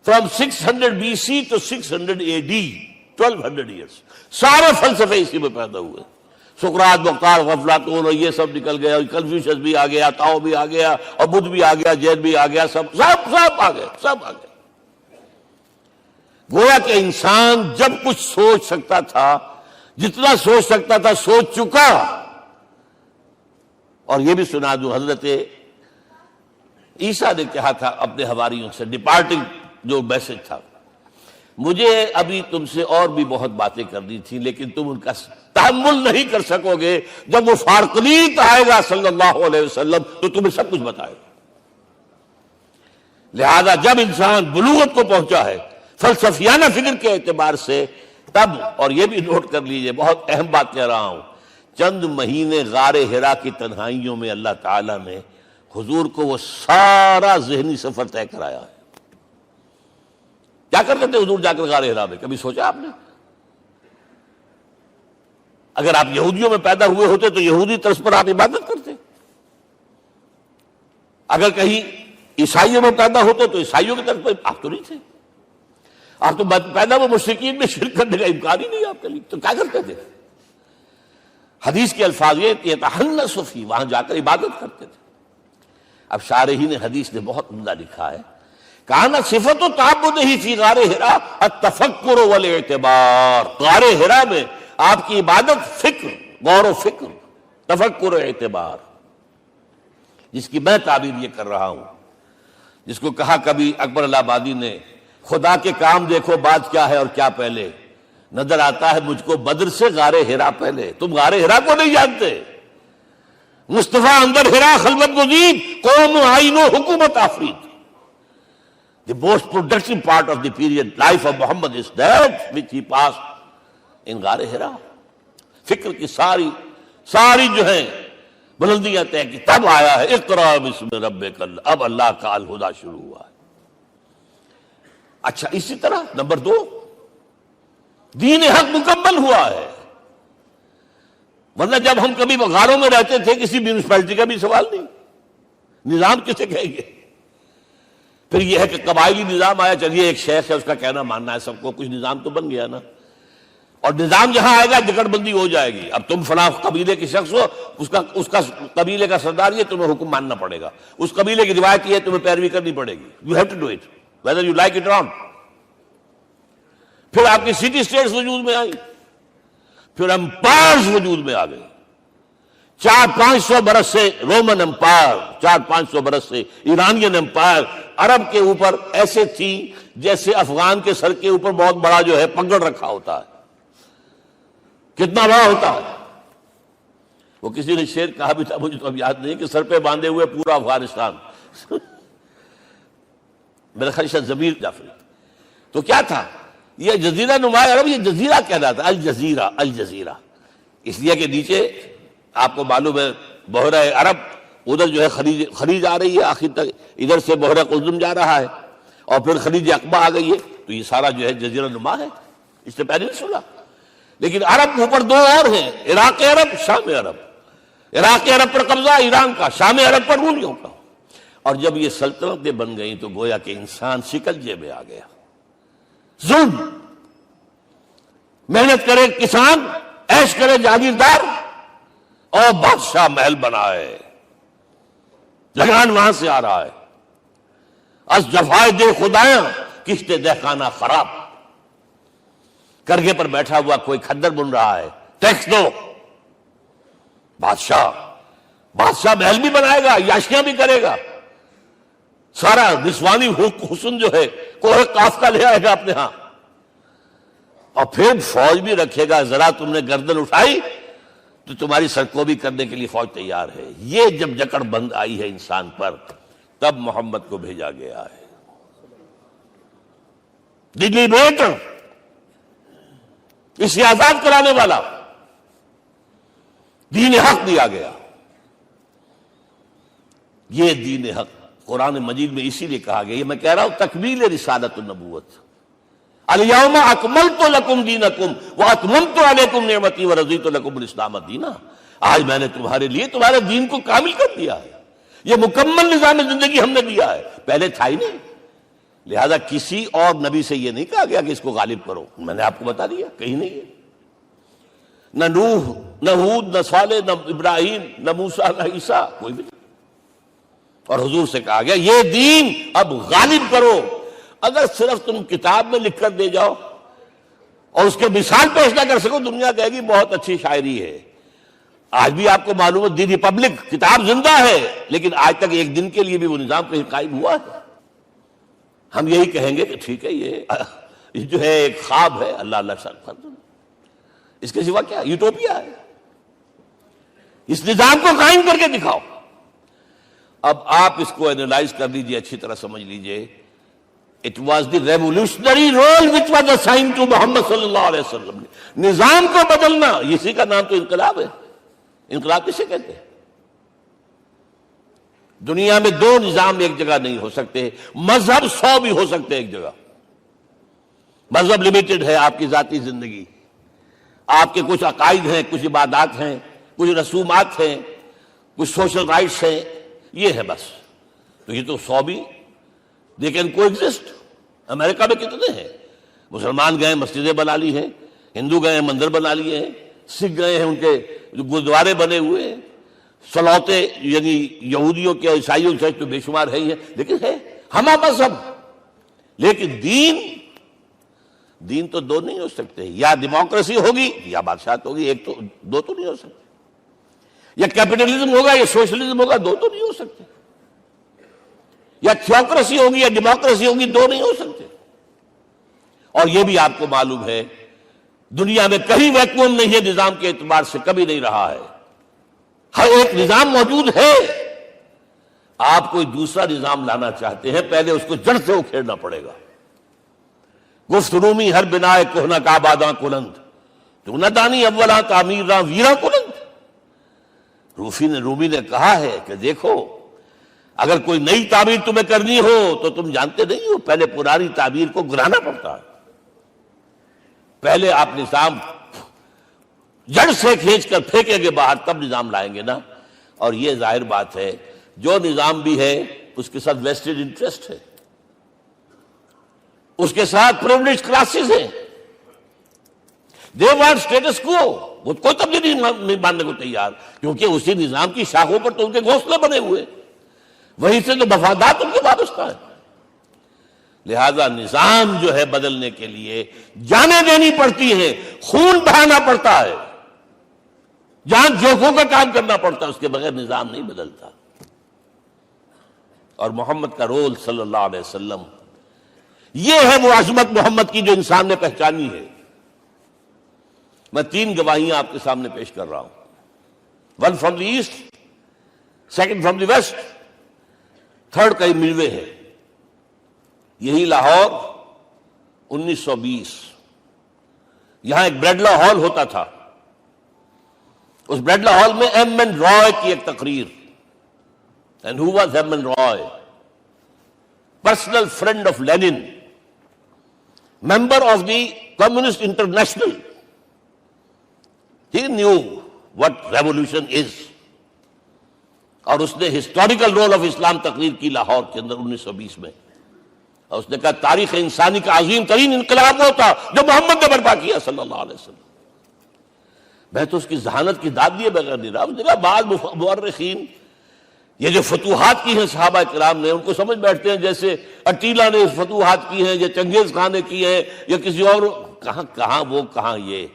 From 600 BC to 600 AD 1200 years, سارے فلسفے اسی میں پیدا ہوئے۔ سقراط، مختار، افلاطون اور یہ سب نکل گیا، کنفیوشس بھی آ گیا، تاؤ بھی آ گیا، اور بدھ بھی آ گیا، جین بھی آ گیا، سب آ گئے، سب آ گئے۔ گویا کہ انسان جب کچھ سوچ سکتا تھا، جتنا سوچ سکتا تھا سوچ چکا، اور یہ بھی سنا دوں، حضرت عیسیٰ نے کہا تھا اپنے حواریوں سے، ڈپارٹنگ جو میسج تھا، مجھے ابھی تم سے اور بھی بہت باتیں کرنی تھی لیکن تم ان کا تحمل نہیں کر سکو گے، جب وہ فارقلیت آئے گا صلی اللہ علیہ وسلم تو تمہیں سب کچھ بتائے گا۔ لہذا جب انسان بلوغت کو پہنچا ہے فلسفیانہ فکر کے اعتبار سے، تب، اور یہ بھی نوٹ کر لیجئے، بہت اہم بات کہہ رہا ہوں، چند مہینے غار حرا کی تنہائیوں میں اللہ تعالیٰ نے حضور کو وہ سارا ذہنی سفر طے کرایا ہے۔ کیا کرتے تھے حضور جا کر غار حرا میں؟ کبھی سوچا آپ نے؟ اگر آپ یہودیوں میں پیدا ہوئے ہوتے تو یہودی طرز پر آپ عبادت کرتے، اگر کہیں عیسائیوں میں پیدا ہوتے تو عیسائیوں کی طرف پر آپ تو نہیں تھے، آپ تو پیدا وہ مشرکین میں شرک کرنے کا امکان ہی نہیں آپ کے لیے، تو کیا کرتے تھے؟ حدیث کے الفاظ یہ یتحنث فی، وہاں جا کر عبادت کرتے تھے۔ اب شارحین حدیث نے بہت عمدہ لکھا ہے، کانا صفت تعبدہ فی غار حرا التفکر والاعتبار، غار حرا میں آپ کی عبادت فکر، غور و فکر، تفکر و اعتبار، جس کی میں تعبیر یہ کر رہا ہوں، جس کو کہا کبھی اکبر الہ آبادی نے، خدا کے کام دیکھو بعد کیا ہے اور کیا پہلے، نظر آتا ہے مجھ کو بدر سے غار حرا پہلے۔ تم غار حرا کو نہیں جانتے، مصطفیٰ اندر حرا خلوت گزید، قوم آئین و حکومت آفرید۔ The most productive part of the period life of Muhammad is that which he passed in غار حرا۔ فکر کی ساری جو ہیں بلندیاں طے کی، تب آیا ہے اقرأ باسم ربک، اب اللہ کا الہدیٰ شروع ہوا ہے۔ اچھا، اسی طرح نمبر 2، دین حق مکمل ہوا ہے، ورنہ جب ہم کبھی غاروں میں رہتے تھے کسی میونسپلٹی کا بھی سوال نہیں، نظام کسے کہیں گے؟ پھر یہ ہے کہ قبائلی نظام آیا، چلیے ایک شیخ ہے اس کا کہنا ماننا ہے سب کو، کچھ نظام تو بن گیا نا، اور نظام جہاں آئے گا جکڑ بندی ہو جائے گی۔ اب تم فلاں قبیلے کے شخص ہو، اس کا قبیلے کا سردار یہ، تمہیں حکم ماننا پڑے گا، اس قبیلے کی روایت یہ ہے، تمہیں پیروی کرنی پڑے گی، you have to do it whether you like it or not۔ پھر آپ کی سٹی اسٹیٹس وجود میں آئی، پھر امپائرز وجود میں آ گئے، 400-500 برس سے رومن امپائر، 400-500 برس سے ایرانین امپائر عرب کے اوپر ایسے تھی جیسے افغان کے سر کے اوپر بہت بڑا جو ہے پگڑ رکھا ہوتا ہے، کتنا بڑا ہوتا ہے۔ وہ کسی نے شعر کہا بھی تھا، مجھے تو اب یاد نہیں، کہ سر پہ باندھے ہوئے پورا افغانستان، میرا خیال ضمیر جعفری۔ تو کیا تھا یہ جزیرہ نما عرب، یہ جزیرہ کہلاتا ہے، الجزیرہ، الجزیرہ، اس لیے کہ نیچے آپ کو معلوم ہے بحیرہ عرب، ادھر جو ہے خلیج آ رہی ہے آخر تک، ادھر سے بحیرہ قلزم جا رہا ہے، اور پھر خلیج عقبہ آ گئی ہے، تو یہ سارا جو ہے جزیرہ نما ہے، اس سے پہلے نہیں سنا۔ لیکن عرب اوپر 2 اور ہیں، عراق عرب، شام عرب۔ عراق عرب پر قبضہ ایران کا، شام عرب پر رومیوں کا، اور جب یہ سلطنتیں بن گئیں تو گویا کہ انسان شکنجے میں آ گیا۔ ظلم، محنت کرے کسان، عیش کرے جاگیردار، اور بادشاہ محل بنائے، لگان وہاں سے آ رہا ہے۔ از جفائے دے خدایاں کشتے دہ خانہ خراب، کرگے پر بیٹھا ہوا کوئی کھدر بن رہا ہے، ٹیکس دو۔ بادشاہ محل بھی بنائے گا، عیاشیاں بھی کرے گا، سارا نسوانی حسن جو ہے کوہ قاف کا لے آئے گا اپنے ہاں، اور پھر فوج بھی رکھے گا، ذرا تم نے گردن اٹھائی تو تمہاری سرکوبی کرنے کے لیے فوج تیار ہے۔ یہ جب جکڑ بند آئی ہے انسان پر، تب محمد کو بھیجا گیا ہے، دلی بیٹر، اسے آزاد کرانے والا، دین حق دیا گیا۔ یہ دین حق قرآن مجید میں اسی لیے کہا گیا، یہ میں کہہ رہا ہوں تکمیل رسالت النبوت، الیوم اکملت لکم دینکم واتممت علیکم نعمتی ورضیت لکم الاسلام دینا۔ آج میں نے تمہارے لیے تمہارے دین کو کامل کر دیا ہے، یہ مکمل نظام زندگی ہم نے دیا ہے، پہلے تھا ہی نہیں۔ لہذا کسی اور نبی سے یہ نہیں کہا گیا کہ اس کو غالب کرو، میں نے آپ کو بتا دیا کہیں نہیں ہے، نہ نوح، نہ ہود، نہ صالح، نہ ابراہیم، نہ موسیٰ، نہ عیسیٰ، کوئی بھی نہیں۔ اور حضور سے کہا گیا یہ دین اب غالب کرو۔ اگر صرف تم کتاب میں لکھ کر دے جاؤ اور اس کے مثال پیش نہ کر سکو، دنیا کہے گی بہت اچھی شاعری ہے، آج بھی آپ کو معلوم ہے دی ریپبلک کتاب زندہ ہے، لیکن آج تک ایک دن کے لیے بھی وہ نظام کہیں قائم ہوا ہے؟ ہم یہی کہیں گے کہ ٹھیک ہے، یہ جو ہے ایک خواب ہے، اللہ اللہ فرض، اس کے سوا کیا یوٹوپیا ہے؟ اس نظام کو قائم کر کے دکھاؤ۔ اب آپ اس کو اینالائز کر لیجئے، اچھی طرح سمجھ لیجئے۔ It was the revolutionary role which was assigned to محمد صلی اللہ علیہ وسلم۔ نظام کو بدلنا، اسی کا نام تو انقلاب ہے۔ انقلاب کسے کہتے ہیں؟ دنیا میں دو نظام ایک جگہ نہیں ہو سکتے، مذہب 100 بھی ہو سکتے ایک جگہ۔ مذہب لمیٹڈ ہے، آپ کی ذاتی زندگی، آپ کے کچھ عقائد ہیں، کچھ عبادات ہیں، کچھ رسومات ہیں، کچھ سوشل رائٹس ہیں، یہ ہے بس۔ تو یہ تو 100 بھی دے کین کو ایگزسٹ۔ امریکہ میں کتنے ہیں؟ مسلمان گئے مسجدیں بنا لی ہیں، ہندو گئے ہیں مندر بنا لیے ہیں، سکھ گئے ہیں ان کے گردوارے بنے ہوئے ہیں، سلوتے یعنی یہودیوں کے عیسائیوں سے تو بے شمار ہے ہی ہے، لیکن ہے ہمہ مذہب۔ لیکن دین تو دو نہیں ہو سکتے، یا ڈیموکریسی ہوگی یا بادشاہت ہوگی، ایک تو دو تو نہیں ہو سکتے۔ یا کیپٹلزم ہوگا یا سوشلزم ہوگا، دو تو نہیں ہو سکتے۔ یا تھیوکریسی ہوگی یا ڈیموکریسی ہوگی، دو نہیں ہو سکتے۔ اور یہ بھی آپ کو معلوم ہے دنیا میں کہیں ویکوم نہیں ہے نظام کے اعتبار سے، کبھی نہیں رہا ہے۔ ہر ایک نظام موجود ہے۔ آپ کوئی دوسرا نظام لانا چاہتے ہیں، پہلے اس کو جڑ سے اکھیڑنا پڑے گا۔ گفت رومی ہر بنائے کوہنا کا آباداں کلند، تو نہ دانی اولاں تعمیر راں ویراں کلند۔ رومی نے کہا ہے کہ دیکھو، اگر کوئی نئی تعمیر تمہیں کرنی ہو تو تم جانتے نہیں ہو پہلے پرانی تعمیر کو گرانا پڑتا ہے۔ پہلے آپ نظام جڑ سے کھینچ کر پھینکیں گے باہر، تب نظام لائیں گے نا۔ اور یہ ظاہر بات ہے جو نظام بھی ہے اس کے ساتھ ویسٹڈ انٹرسٹ ہے، اس کے ساتھ پریولیجڈ کلاسز ہیں۔ دے وانٹ اسٹیٹس کو، وہ کوئی تبدیلی نہیں ماننے کو تیار، کیونکہ اسی نظام کی شاخوں پر تو ان کے گھونسلے بنے ہوئے، وہیں سے تو مفادات ان کے وابستہ ہے۔ لہذا نظام جو ہے بدلنے کے لیے جانیں دینی پڑتی ہیں، خون بہانا پڑتا ہے، جان جوکھوں کا کام کرنا پڑتا ہے، اس کے بغیر نظام نہیں بدلتا۔ اور محمد کا رول صلی اللہ علیہ وسلم، یہ ہے وہ عظمت محمد کی جو انسان نے پہچانی ہے۔ میں 3 گواہیاں آپ کے سامنے پیش کر رہا ہوں، 1 from the east, 2 from the west, 3 کئی ملوے ہے۔ یہی لاہور 1920، یہاں ایک بریڈلا ہال ہوتا تھا، اس بریڈلا ہال میں ایم این رائے کی ایک تقریر۔ And who was M N Roy? Personal friend of Lenin, member of the Communist International. He knew what revolution is۔ اور اس نے ہسٹوریکل رول آف اسلام تقریر کی لاہور کے اندر 1920 میں، اور اس نے کہا تاریخ انسانی کا عظیم ترین انقلاب وہ تھا جو محمد نے برپا کیا صلی اللہ علیہ وسلم۔ میں تو اس کی ذہانت کی داد دیے بغیر نہیں رہا۔ اس نے کہا بعض مورخین یہ جو فتوحات کی ہیں صحابہ کرام نے، ان کو سمجھ بیٹھتے ہیں جیسے اٹیلا نے فتوحات کی ہیں یا چنگیز خان نے کی ہے یا کسی اور۔ کہاں وہ کہاں یہ،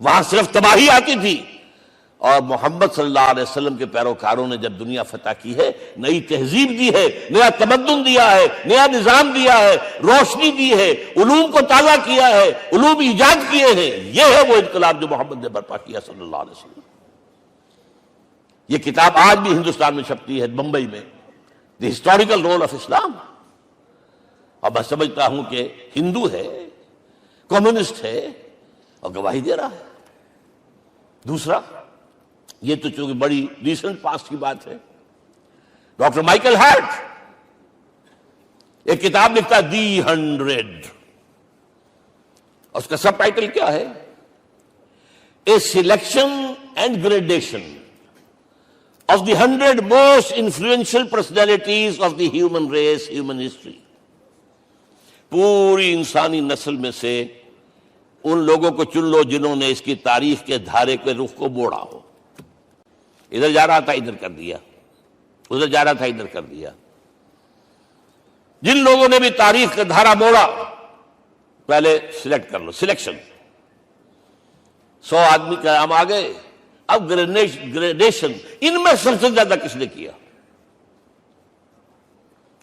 وہاں صرف تباہی آتی تھی۔ اور محمد صلی اللہ علیہ وسلم کے پیروکاروں نے جب دنیا فتح کی ہے، نئی تہذیب دی ہے، نیا تمدن دیا ہے، نیا نظام دیا ہے، روشنی دی ہے، علوم کو تازہ کیا ہے، علوم ایجاد کیے ہیں۔ یہ ہے وہ انقلاب جو محمد نے برپا کیا صلی اللہ علیہ وسلم۔ یہ کتاب آج بھی ہندوستان میں چھپتی ہے، بمبئی میں، دی ہسٹوریکل رول آف اسلام۔ اور میں سمجھتا ہوں کہ ہندو ہے، کمیونسٹ ہے اور گواہی دے رہا ہے۔ دوسرا، یہ تو چونکہ بڑی ریسنٹ پاسٹ کی بات ہے، ڈاکٹر مائیکل ہارٹ ایک کتاب لکھتا ہے دی 100، اس کا سب ٹائٹل کیا ہے؟ A selection and gradation of the 100 most influential personalities of the human race, human history. پوری انسانی نسل میں سے ان لوگوں کو چن لو جنہوں نے اس کی تاریخ کے دھارے کے رخ کو موڑا ہو۔ ادھر جا رہا تھا ادھر کر دیا، ادھر جا رہا تھا ادھر کر دیا۔ جن لوگوں نے بھی تاریخ کا دھارا موڑا، پہلے سلیکٹ کر لو، سلیکشن۔ 100 آدمی کا ہم آ گئے، اب گریڈیشن ان میں سب سے زیادہ کس نے کیا؟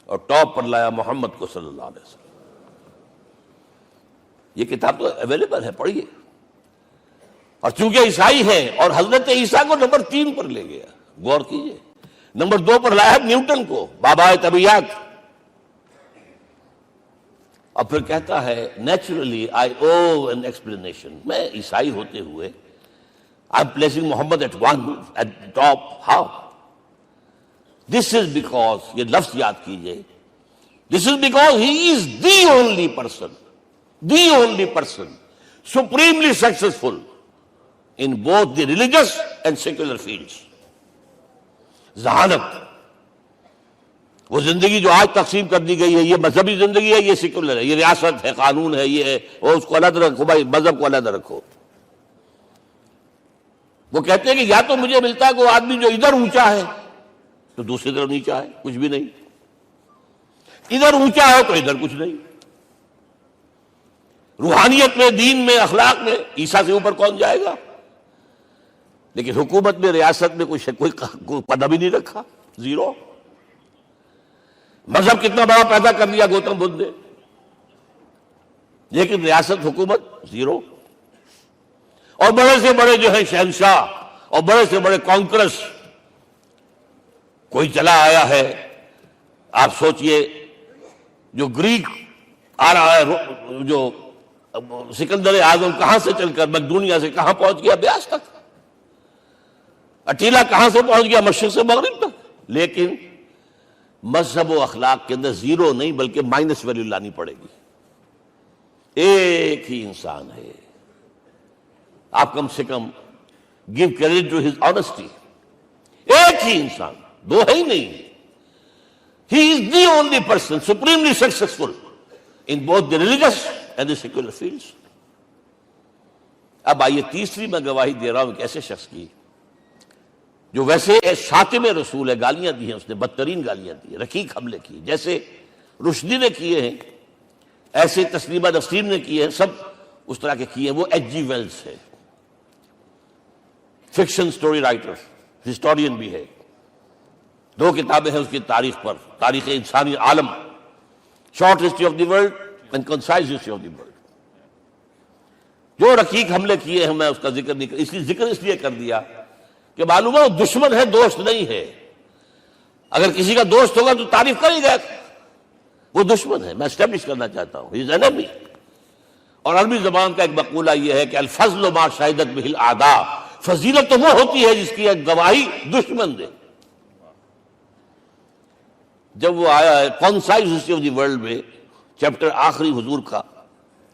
اور ٹاپ پر لایا محمد کو صلی اللہ علیہ وسلم. یہ کتاب تو اویلیبل ہے، پڑھیے. اور چونکہ عیسائی ہیں اور حضرت عیسیٰ کو نمبر 3 پر لے گیا، غور کیجئے. نمبر 2 پر لایا نیوٹن کو، بابائے طبیعیات. اور پھر کہتا ہے naturally I owe an explanation. میں عیسائی ہوتے ہوئے I am placing Muhammad at one at top. How? This is because, یہ لفظ یاد کیجئے، this is because he is the only person supremely successful in both the religious and secular fields. ذہانت، وہ زندگی جو آج تقسیم کر دی گئی ہے، یہ مذہبی زندگی ہے، یہ سیکولر ہے، یہ ریاست ہے، قانون ہے، یہ ہے وہ، اس کو علیحدہ رکھو بھائی، مذہب کو علیحدہ رکھو. وہ کہتے ہیں کہ یا تو مجھے ملتا ہے کہ وہ آدمی جو ادھر اونچا ہے تو دوسری طرف نیچا ہے، کچھ بھی نہیں. ادھر اونچا ہے تو ادھر کچھ نہیں. روحانیت میں، دین میں، اخلاق میں عیسیٰ سے اوپر کون جائے گا؟ لیکن حکومت میں، ریاست میں کوئی قدم ہی نہیں رکھا، زیرو. مذہب کتنا بڑا پیدا کر دیا گوتم بدھ نے، لیکن ریاست، حکومت زیرو. اور بڑے سے بڑے جو ہے شہنشاہ اور بڑے سے بڑے کانکرس کوئی چلا آیا ہے. آپ سوچئے جو گریک آ رہا ہے، جو سکندر اعظم کہاں سے چل کر مقدونیہ سے کہاں پہنچ گیا؟ بیاس تک. اٹیلا کہاں سے پہنچ گیا؟ مشرق سے مغرب تک. لیکن مذہب و اخلاق کے اندر زیرو نہیں بلکہ مائنس ویلیو لانی پڑے گی. ایک ہی انسان ہے. آپ کم سے کم give credit to his honesty. ایک ہی انسان، دو ہے ہی نہیں. He is the only person supremely successful in both the religious and the secular fields. اب آئیے تیسری میں گواہی دے رہا ہوں ایک ایسے شخص کی جو ویسے شاتم رسول ہے. گالیاں دی ہیں اس نے، بدترین گالیاں دی، رقیق حملے کی، جیسے رشدی نے کیے ہیں، ایسے تسلیمہ نسرین نے کیے ہیں، سب اس طرح کے کیے ہیں. وہ ایچ جی ویلز ہے، فکشن سٹوری رائٹر، ہسٹورین بھی ہے. 2 کتابیں ہیں اس کی تاریخ پر، تاریخ انسانی عالم، short history of the world and concise history of the world. جو رقیق حملے کیے ہیں میں اس کا ذکر نہیں، ذکر اس لیے کر دیا کہ معلوم ہے وہ دشمن ہے، دوست نہیں ہے. اگر کسی کا دوست ہوگا تو تعریف کرے گا. وہ دشمن ہے، میں اسٹیبلش کرنا چاہتا ہوں. ہی از انیمی. اور عربی زبان کا ایک مقولہ یہ ہے کہ الفضل ما شہدت بہ الاعداء. فضیلت تو وہ ہوتی ہے جس کی ایک گواہی دشمن دے. جب وہ آیا ہے concise history of the world میں، چیپٹر آخری حضور کا،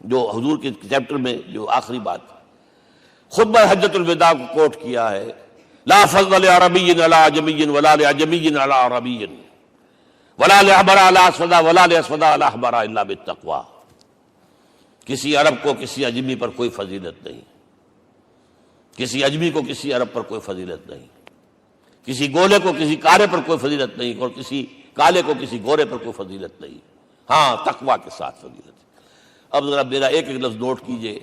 جو حضور کے چیپٹر میں جو آخری بات خطبہ حجۃ الوداع کو کوٹ کیا ہے، لا فضل لعربی علی عجمی ولا لعجمی علی عربی ولا لاحمر علی اسود ولا لاسود علی احمر الا بالتقوی. کسی عرب کو کسی اجمی پر کوئی فضیلت نہیں، کسی اجمی کو کسی عرب پر کوئی فضیلت نہیں، کسی گولے کو کسی کارے پر کوئی فضیلت نہیں، اور کسی کالے کو کسی گورے پر کوئی فضیلت نہیں. ہاں، تقوی کے ساتھ فضیلت. اب ذرا میرا ایک لفظ نوٹ کیجئے،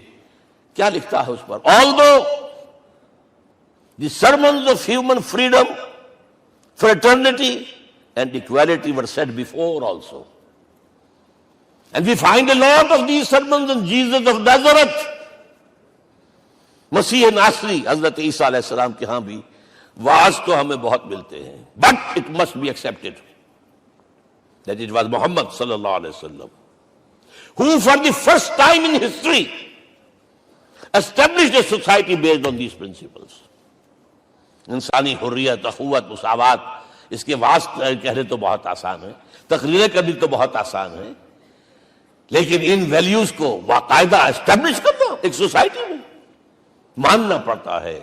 کیا لکھتا ہے اس پر؟ Although the sermons of human freedom, fraternity and equality were said before also, and we find a lot of these sermons in Jesus of Nazareth. مسیح ناصری حضرت عیسیٰ علیہ السلام کے ہاں بھی واعظ تو ہمیں بہت ملتے ہیں، but it must be accepted that it was Muhammad صلی اللہ علیہ وسلم who for the first time in history established a society based on these principles. انسانی حریت، اخوت، مساوات، اس کے واعظ کہنے تو بہت آسان ہے، تقریریں کرنی تو بہت آسان ہے، لیکن ان ویلیوز کو باقاعدہ اسٹیبلش کرنا ایک سوسائٹی میں ماننا پڑتا ہے.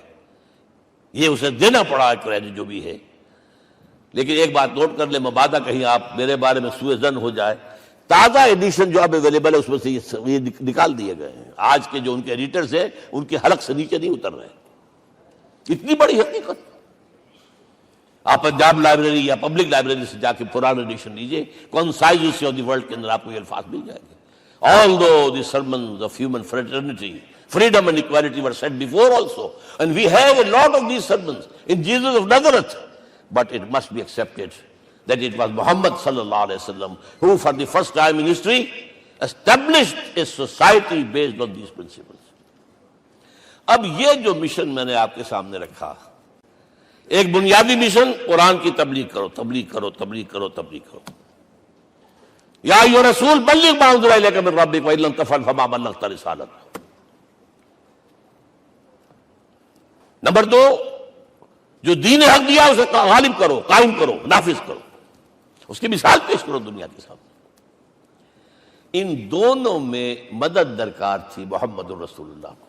یہ اسے دینا پڑا کریڈٹ جو بھی ہے. لیکن ایک بات نوٹ کر لیں، مبادہ کہیں آپ میرے بارے میں سوء ظن ہو جائے، تازہ ایڈیشن جو اب اویلیبل ہے اس میں سے یہ نکال دیے گئے ہیں. آج کے جو ان کے ایڈیٹرز ہیں ان کے حلق سے نیچے نہیں اتر رہے. اتنی بڑی حقیقت. آپ پنجاب لائبریری یا پبلک لائبریری سے جا کے پرانا ایڈیشن لیجئے، concise history of the world کے اندر آپ کو یہ الفاظ مل جائیں گے. Although the sermons of human fraternity, Freedom and equality were said before also. And we have a lot of these sermons in Jesus of Nazareth. But it must be accepted that it was Muhammad sallallahu alaihi wasallam who for the first time in history established a society based on these principles. اب یہ جو مشن میں نے آپ کے سامنے رکھا، ایک بنیادی مشن قرآن کی تبلیغ کرو، تبلیغ کرو، تبلیغ کرو، تبلیغ کرو. یا ایھا رسول بلغ ما انزل الیک من ربک وان لم تفعل فما بلغت رسالتہ. نمبر 2، جو دین حق دیا اسے غالب کرو، قائم کرو، نافذ کرو، اس کی مثال پیش کرو دنیا کے سامنے. ان دونوں میں مدد درکار تھی محمد الرسول اللہ کو.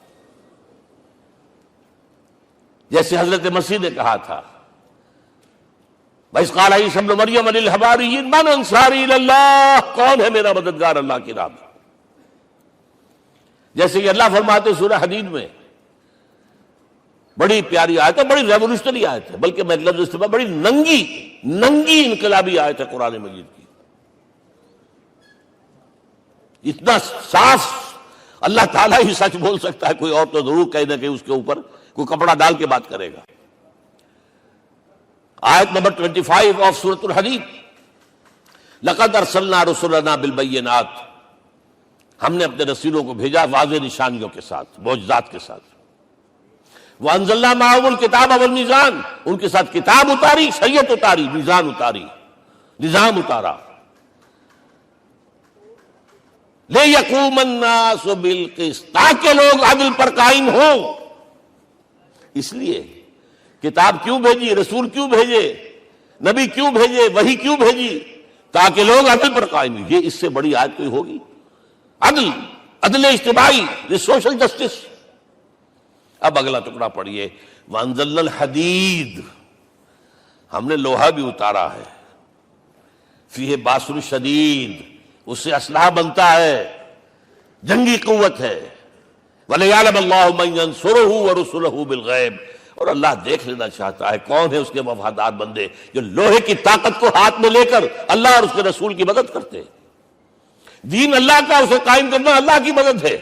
جیسے حضرت مسیح نے کہا تھا، وَإِذْ قَالَ عِيسَىٰ ابْنُ مَرْيَمَ لِلْحَوَارِيِّينَ مَنْ أَنصَارِي إِلَى اللَّهِ، کون ہے میرا مددگار اللہ کی راہ میں. جیسے کہ اللہ فرماتے سورہ حدید میں، بڑی پیاری آیت ہے، بڑی ریولوشنری آیت ہے، بلکہ میں لفظ استعمال، بڑی ننگی انقلابی آیت ہے قرآن مجید کی. اتنا صاف اللہ تعالیٰ ہی سچ بول سکتا ہے، کوئی اور تو ضرور کہیں نہ کہیں اس کے اوپر کوئی کپڑا ڈال کے بات کرے گا. آیت نمبر 25 آف سورۃ الحدید، لقد ارسلنا رسلنا بالبینات، ہم نے اپنے رسولوں کو بھیجا واضح نشانیوں کے ساتھ، معجزات کے ساتھ. وانزلنا معهم الکتاب والمیزان، ان کے ساتھ کتاب اتاری، شریعت اتاری، میزان اتاری، نظام اتارا. لِيَقُومَ النَّاسُ بِالْقِسْطِ، تاکہ لوگ عدل پر قائم ہوں. اس لیے کتاب کیوں بھیجی، رسول کیوں بھیجے، نبی کیوں بھیجے، وحی کیوں بھیجی؟ تاکہ لوگ عدل پر قائم ہوں. یہ اس سے بڑی آیت کوئی ہوگی؟ عدل اجتماعی، سوشل جسٹس. اب اگلا ٹکڑا پڑھیے، وَأَنزَلْنَا الْحَدِيدَ، ہم نے لوہا بھی اتارا ہے، فِيهِ بَأْسٌ شَدِيدٌ، اس سے اسلحہ بنتا ہے، جنگی قوت ہے. وَلِيَعْلَمَ اللَّهُ مَن يَنصُرُهُ وَرُسُلَهُ بِالْغَيْبِ، اور اللہ دیکھ لینا چاہتا ہے کون ہے اس کے وفادار بندے جو لوہے کی طاقت کو ہاتھ میں لے کر اللہ اور اس کے رسول کی مدد کرتے ہیں. دین اللہ کا، اسے قائم کرنا اللہ کی مدد ہے،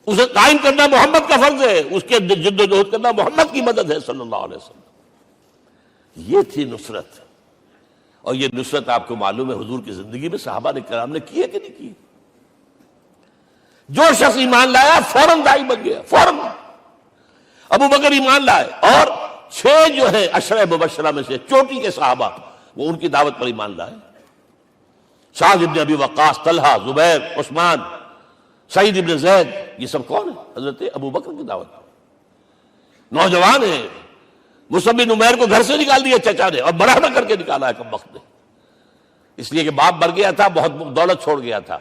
اسے قائم کرنا محمد کا فرض ہے، اس کے جد و جہد کرنا محمد کی مدد ہے صلی اللہ علیہ وسلم. یہ تھی نصرت. اور یہ نصرت آپ کو معلوم ہے حضور کی زندگی میں صحابہ نے کرام نے کی ہے کہ نہیں کی؟ جو شخص ایمان لایا فوراً داعی بن گیا، فوراً. ابو بکر ایمان لائے، اور 6 جو ہے عشرہ مبشرہ میں سے چوٹی کے صحابہ، وہ ان کی دعوت پر ایمان لائے. سعد ابن ابی وقاص، طلحہ، زبیر، عثمان، سعید ابن زید، یہ سب کون ہیں؟ حضرت ابو بکر کی دعوت. نوجوان ہیں، مصعب بن عمیر کو گھر سے نکال دیا چچا نے، اور بڑا نہ کر کے نکالا ہے کم وقت نے، اس لیے کہ باپ مر گیا تھا، بہت دولت چھوڑ گیا تھا.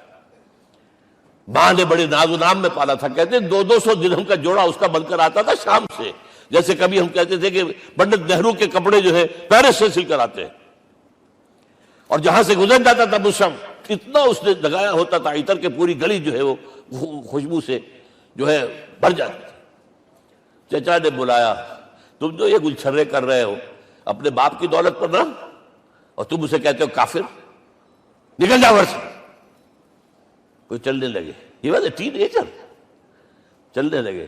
ماں نے بڑے ناز و نام میں پالا تھا. کہتے 200 درہم کا جوڑا اس کا بن کر آتا تھا شام سے. جیسے کبھی ہم کہتے تھے کہ پنڈت نہرو کے کپڑے جو ہے پیرس سے سل کر آتے ہیں، اور جہاں سے گزر جاتا تھا مصعب، اتنا اس نے لگایا ہوتا تھا عطر کے پوری گلی جو ہے وہ خوشبو سے جو ہے بھر جاتی تھی. چچا نے بلایا، تم جو یہ گلچھرے کر رہے ہو اپنے باپ کی دولت پر نہ، اور تم اسے کہتے ہو کافر، نکل جاؤ گھر سے. کوئی چلنے لگے، یہ بات ہے، ٹین ایجر چلنے لگے.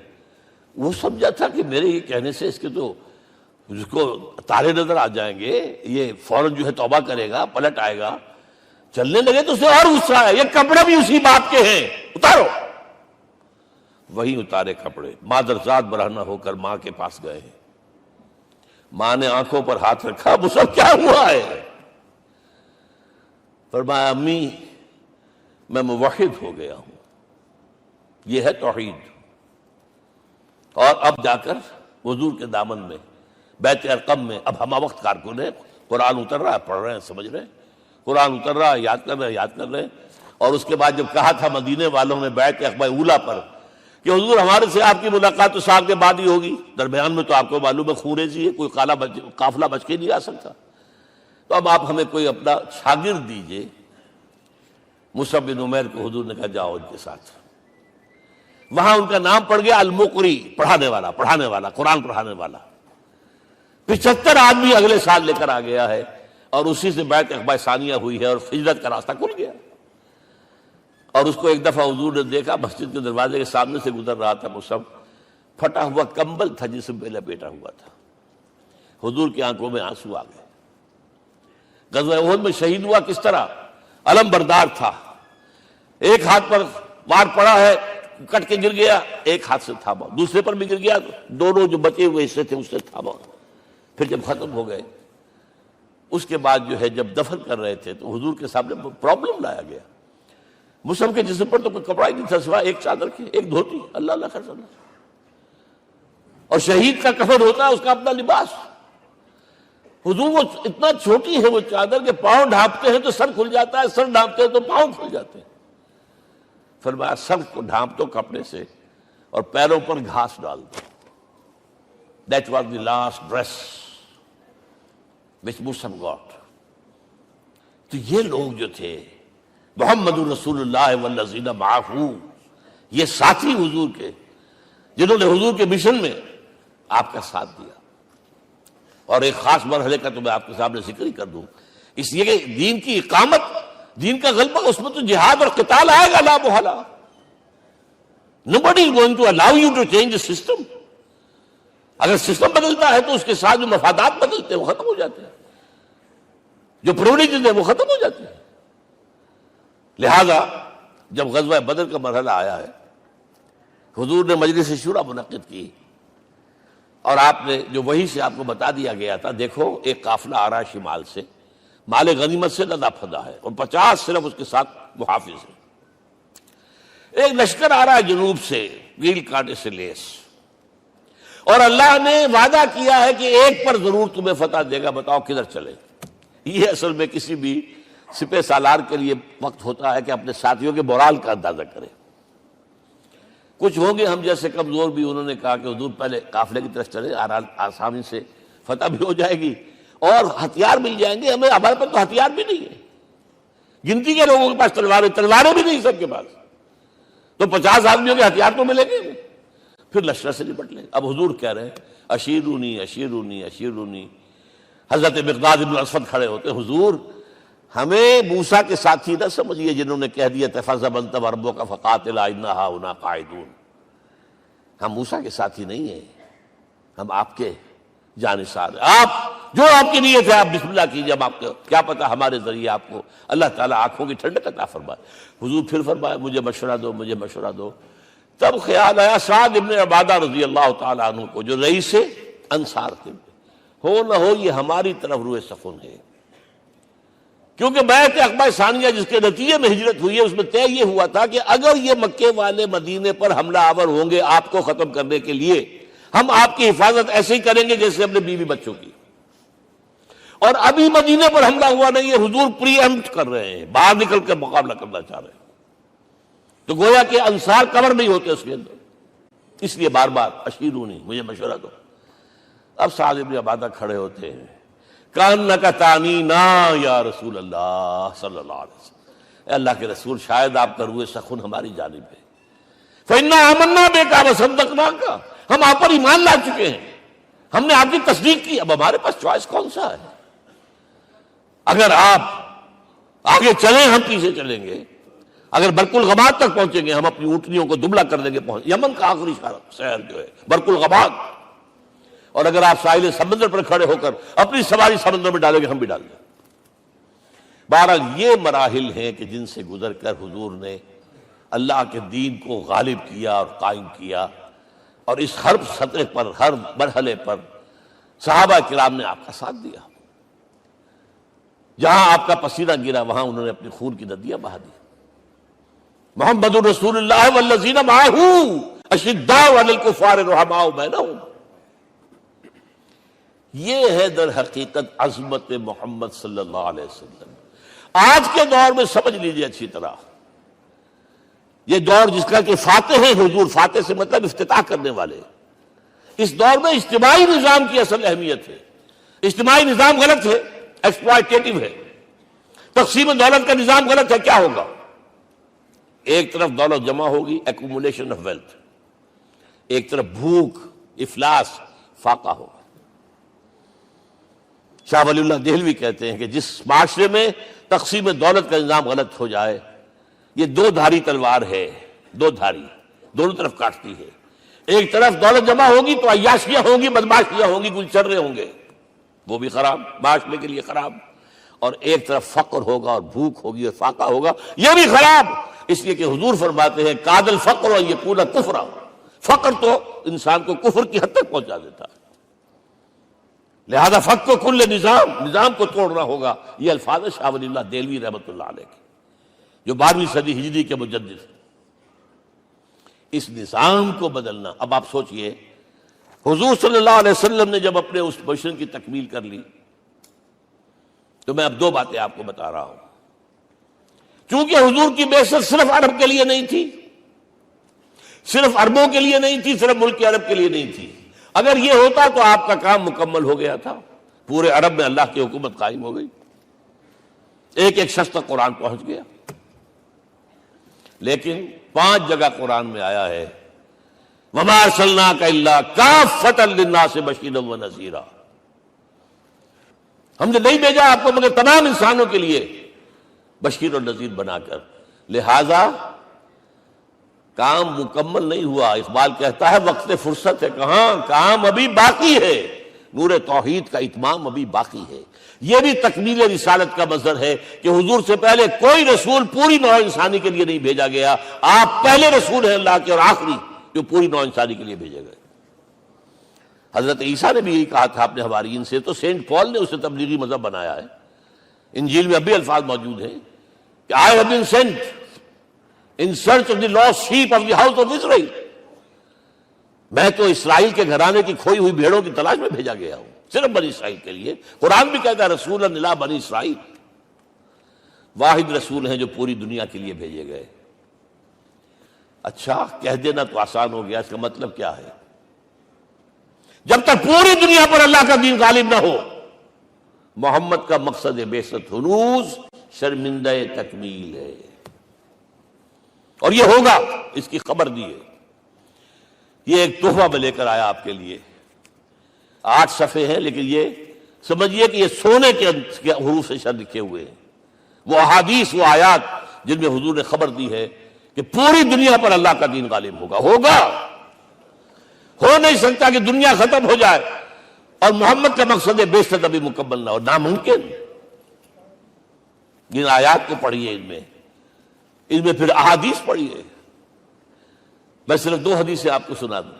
وہ سمجھا تھا کہ میرے یہ کہنے سے اس کے تو اس کو تارے نظر آ جائیں گے، یہ فوراً جو ہے توبہ کرے گا، پلٹ آئے گا. چلنے لگے تو اسے اور غصہ آیا، یہ کپڑے بھی اسی باپ کے ہیں، اتارو. وہی اتارے کپڑے، مادرزاد برہنہ ہو کر ماں کے پاس گئے ہیں. ماں نے آنکھوں پر ہاتھ رکھا، مصعب کیا ہوا ہے؟ فرمایا امی میں موحد ہو گیا ہوں. یہ ہے توحید. اور اب جا کر حضور کے دامن میں بیت ارقم میں اب ہمہ وقت کارکن ہے، قرآن اتر رہا ہے، پڑھ رہے ہیں، سمجھ رہے ہیں، قرآن اتر رہا ہے، یاد کر رہے ہیں، یاد کر رہے ہیں. اور اس کے بعد جب کہا تھا مدینے والوں نے بیت عقبہ اولیٰ پر کہ حضور ہمارے سے آپ کی ملاقات تو سال کے بعد ہی ہوگی، درمیان میں تو آپ کو معلوم ہے خونریزی ہے، کوئی قافلہ بچ کے نہیں آ سکتا، تو اب آپ ہمیں کوئی اپنا شاگرد دیجئے. مصعب بن عمیر کو حضور نے کہا جاؤ ان کے ساتھ. وہاں ان کا نام پڑ گیا المقری، پڑھانے والا، قرآن پڑھانے والا. 75 آدمی اگلے سال لے کر آ گیا ہے، اور اسی سے بیعت عقبہ ثانیہ ہوئی ہے، اور ہجرت کا راستہ کھل گیا. اور اس کو ایک دفعہ حضور نے دیکھا، مسجد کے دروازے کے سامنے سے گزر رہا تھا، مصعب پھٹا ہوا کمبل تھا جس میں لپیٹا ہوا تھا. حضور کی آنکھوں میں آنسو آ گئے. غزوہ احد میں شہید ہوا کس طرح؟ علم بردار تھا، ایک ہاتھ پر وار پڑا ہے، کٹ کے گر گیا، ایک ہاتھ سے تھاما، دوسرے پر بھی گر گیا، دونوں جو بچے ہوئے حصے تھے اس سے تھاما. پھر جب ختم ہو گئے اس کے بعد جو ہے جب دفن کر رہے تھے تو حضور کے سامنے پرابلم لایا گیا. مصعب کے جسم پر تو کوئی کپڑا ہی نہیں تھا سوائے ایک چادر کے، ایک دھوتی. اللہ اللہ خیر اللہ. اور شہید کا کفن ہوتا ہے اس کا اپنا لباس. حضور وہ اتنا چھوٹی ہے وہ چادر کہ پاؤں ڈھانپتے ہیں تو سر کھل جاتا ہے، سر ڈھانپتے ہیں تو پاؤں کھل جاتے ہیں. فرمایا سر کو ڈھانپ دو کپڑے سے اور پیروں پر گھاس ڈال دو. That was the last dress which Musab got. تو یہ لوگ جو تھے محمد رسول اللہ والذین معہ، یہ ساتھی حضور کے جنہوں نے حضور کے مشن میں آپ کا ساتھ دیا. اور ایک خاص مرحلے کا تو میں آپ کے سامنے ذکر ہی کر دوں، اس لیے کہ دین کی اقامت، دین کا غلبہ، اس میں تو جہاد اور قتال آئے گا لا محالہ. Nobody is going to allow you to change the system. اگر سسٹم بدلتا ہے تو اس کے ساتھ جو مفادات بدلتے ہیں وہ ختم ہو جاتے ہیں، جو پرولیجز ہیں وہ ختم ہو جاتے ہیں. لہذا جب غزوہ بدر کا مرحلہ آیا ہے، حضور نے مجلس شورا منعقد کی اور آپ نے جو وحی سے آپ کو بتا دیا گیا تھا، دیکھو ایک قافلہ آ رہا ہے شمال سے، مال غنیمت سے لدا پھدا ہے اور 50 صرف اس کے ساتھ محافظ ہیں. ایک لشکر آ رہا ہے جنوب سے ویل کانٹے سے لیس، اور اللہ نے وعدہ کیا ہے کہ ایک پر ضرور تمہیں فتح دے گا، بتاؤ کدھر چلے. یہ اصل میں کسی بھی سپہ سالار کے لیے وقت ہوتا ہے کہ اپنے ساتھیوں کے مورال کا اندازہ کرے. کچھ ہوں گے ہم جیسے کمزور بھی، انہوں نے کہا کہ حضور پہلے قافلے کی طرف چلے، آسانی سے فتح بھی ہو جائے گی اور ہتھیار مل جائیں گے. ہمارے پاس تو ہتھیار بھی نہیں ہے، گنتی کے لوگوں کے پاس تلواریں بھی نہیں سب کے پاس، تو 50 آدمیوں کے ہتھیار تو ملیں گے. پھر لشکر سے نپٹ لیں. اب حضور کہہ رہے ہیں اشیرونی اشیرونی اشیرونی. حضرت مقداد بن اسود کھڑے ہوتے، حضور ہمیں موسیٰ کے ساتھی نہ سمجھیے جنہوں نے کہہ دیا تفذب انت وربک فقاتلا انا ہاہنا قاعدون. ہم موسیٰ کے ساتھی نہیں ہیں، ہم آپ کے جانثار ہیں. آپ جو آپ کی نیت ہے آپ بسم اللہ کیجیے، ہم آپ کو کیا پتہ ہمارے ذریعے آپ کو اللہ تعالیٰ آنکھوں کی ٹھنڈک عطا فرمائے. حضور پھر فرمایا مجھے مشورہ دو، مجھے مشورہ دو. تب خیال آیا سعد ابن عبادہ رضی اللہ تعالیٰ عنہ کو، جو رئیس انصار تھے، ہو نہ ہو یہ ہماری طرف روئے سخن ہے. کیونکہ بیعت عقبہ ثانیہ جس کے نتیجے میں ہجرت ہوئی ہے اس میں طے یہ ہوا تھا کہ اگر یہ مکے والے مدینے پر حملہ آور ہوں گے آپ کو ختم کرنے کے لیے، ہم آپ کی حفاظت ایسے ہی کریں گے جیسے اپنے بیوی بچوں کی. اور ابھی مدینے پر حملہ ہوا نہیں ہے، حضور پری ایمپٹ کر رہے ہیں، باہر نکل کر مقابلہ کرنا چاہ رہے ہیں. تو گویا کہ انصار کور نہیں ہوتے اس کے اندر، اس لیے بار بار اشیرونی مجھے مشورہ دو. اب سعد بن عبادہ کھڑے ہوتے ہیں، کانک تعنینا یا رسول اللہ صلی اللہ علیہ وسلم. اے اللہ کے رسول شاید آپ کا روئے سخن ہماری جانب ہے. فإنا آمنا بک وصدقناک، ہم آپ پر ایمان لا چکے ہیں، ہم نے آپ کی تصدیق کی، اب ہمارے پاس چوائس کون سا ہے؟ اگر آپ آگے چلیں ہم پیچھے چلیں گے، اگر برق الغماد تک پہنچیں گے ہم اپنی اونٹنیوں کو دبلا کر دیں گے. یمن کا آخری شہر جو ہے برق الغماد، اور اگر آپ ساحل سمندر پر کھڑے ہو کر اپنی سواری سمندر میں ڈالیں گے ہم بھی ڈال دیں. بہرحال یہ مراحل ہیں کہ جن سے گزر کر حضور نے اللہ کے دین کو غالب کیا اور قائم کیا، اور اس ہر سطح پر، ہر مرحلے پر صحابہ کرام نے آپ کا ساتھ دیا. جہاں آپ کا پسینہ گرا وہاں انہوں نے اپنی خون کی ندیاں بہا دی. محمد رسول اللہ والذین معہ اشداء علی الکفار رحماء بینہم. یہ ہے در حقیقت عظمت محمد صلی اللہ علیہ وسلم. آج کے دور میں سمجھ لیجئے اچھی طرح، یہ دور جس کا کہ فاتح ہے حضور، فاتح سے مطلب افتتاح کرنے والے، اس دور میں اجتماعی نظام کی اصل اہمیت ہے. اجتماعی نظام غلط ہے، ایکسپلائٹیٹو ہے. تقسیم دولت کا نظام غلط ہے. کیا ہوگا؟ ایک طرف دولت جمع ہوگی، ایکومولیشن آف ویلتھ، ایک طرف بھوک، افلاس، فاقہ ہوگا. شاہ ولی اللہ دہلوی کہتے ہیں کہ جس معاشرے میں تقسیم دولت کا نظام غلط ہو جائے یہ دو دھاری تلوار ہے، دو دھاری، دونوں طرف کاٹتی ہے۔ ایک طرف دولت جمع ہوگی تو عیاشیاں ہوں گی، بدماشیاں ہوں گی، گلچرے ہوں گے، وہ بھی خراب، معاشرے کے لیے خراب۔ اور ایک طرف فقر ہوگا اور بھوک ہوگی اور فاقہ ہوگا، یہ بھی خراب۔ اس لیے کہ حضور فرماتے ہیں کاد الفقر ان یکون کفرا، فقر تو انسان کو کفر کی حد تک پہنچا دیتا ہے، لہذا فقر کو کل نظام کو توڑنا ہوگا۔ یہ الفاظ شاہ ولی اللہ دہلوی رحمۃ اللہ علیہ کے، جو 12ویں صدی ہجری کے مجدد۔ اس نظام کو بدلنا، اب آپ سوچئے حضور صلی اللہ علیہ وسلم نے جب اپنے اس مشن کی تکمیل کر لی، تو میں اب دو باتیں آپ کو بتا رہا ہوں۔ چونکہ حضور کی بعثت صرف عرب کے لیے نہیں تھی، صرف عربوں کے لیے نہیں تھی، صرف ملک عرب کے لیے نہیں تھی۔ اگر یہ ہوتا تو آپ کا کام مکمل ہو گیا تھا، پورے عرب میں اللہ کی حکومت قائم ہو گئی، ایک ایک شخص تک قرآن پہنچ گیا۔ لیکن 5 جگہ قرآن میں آیا ہے وَمَا أَرْسَلْنَاكَ إِلَّا كَافَّةً لِلنَّاسِ بَشِيرًا وَنَذِيرًا، ہم نے نہیں بھیجا آپ کو مگر تمام انسانوں کے لیے بشیر اور نذیر بنا کر۔ لہذا کام مکمل نہیں ہوا۔ اقبال کہتا ہے وقت فرصت ہے کہاں، کام ابھی باقی ہے، نور توحید کا اتمام ابھی باقی ہے۔ یہ بھی تکمیل رسالت کا مظہر ہے کہ حضور سے پہلے کوئی رسول پوری نوع انسانی کے لیے نہیں بھیجا گیا، آپ پہلے رسول ہیں اللہ کے اور آخری جو پوری نوع انسانی کے لیے بھیجے گئے۔ حضرت عیسیٰ نے بھی یہی کہا تھا اپنے حواریین سے، تو سینٹ پال نے اسے تبلیغی مذہب بنایا ہے۔ انجیل میں اب بھی الفاظ موجود ہیں کہ I have been sent in search of the lost sheep of the house of Israel، میں تو اسرائیل کے گھرانے کی کھوئی ہوئی بھیڑوں کی تلاش میں بھیجا گیا ہوں، صرف بنی اسرائیل کے لیے۔ قرآن بھی کہتا ہے رسولا الی بنی اسرائیل، واحد رسول ہیں جو پوری دنیا کے لیے بھیجے گئے۔ اچھا کہہ دینا تو آسان ہو گیا، اس کا مطلب کیا ہے؟ جب تک پوری دنیا پر اللہ کا دین غالب نہ ہو، محمد کا مقصد بعثت ہنوز شرمندہ تکمیل ہے، اور یہ ہوگا، اس کی خبر دی ہے۔ یہ ایک تحفہ میں لے کر آیا آپ کے لیے، 8 صفحے ہیں، لیکن یہ سمجھیے کہ یہ سونے کے حروف سے شر لکھے ہوئے ہیں، وہ احادیث، وہ آیات جن میں حضور نے خبر دی ہے کہ پوری دنیا پر اللہ کا دین غالب ہوگا۔ ہو نہیں سکتا کہ دنیا ختم ہو جائے اور محمد کا مقصد بعثت ابھی مکمل نہ ہو، ناممکن۔ جن آیات کو پڑھیے، ان میں پھر احادیث پڑھیے۔ میں صرف 2 حدیثیں آپ کو سنا دوں۔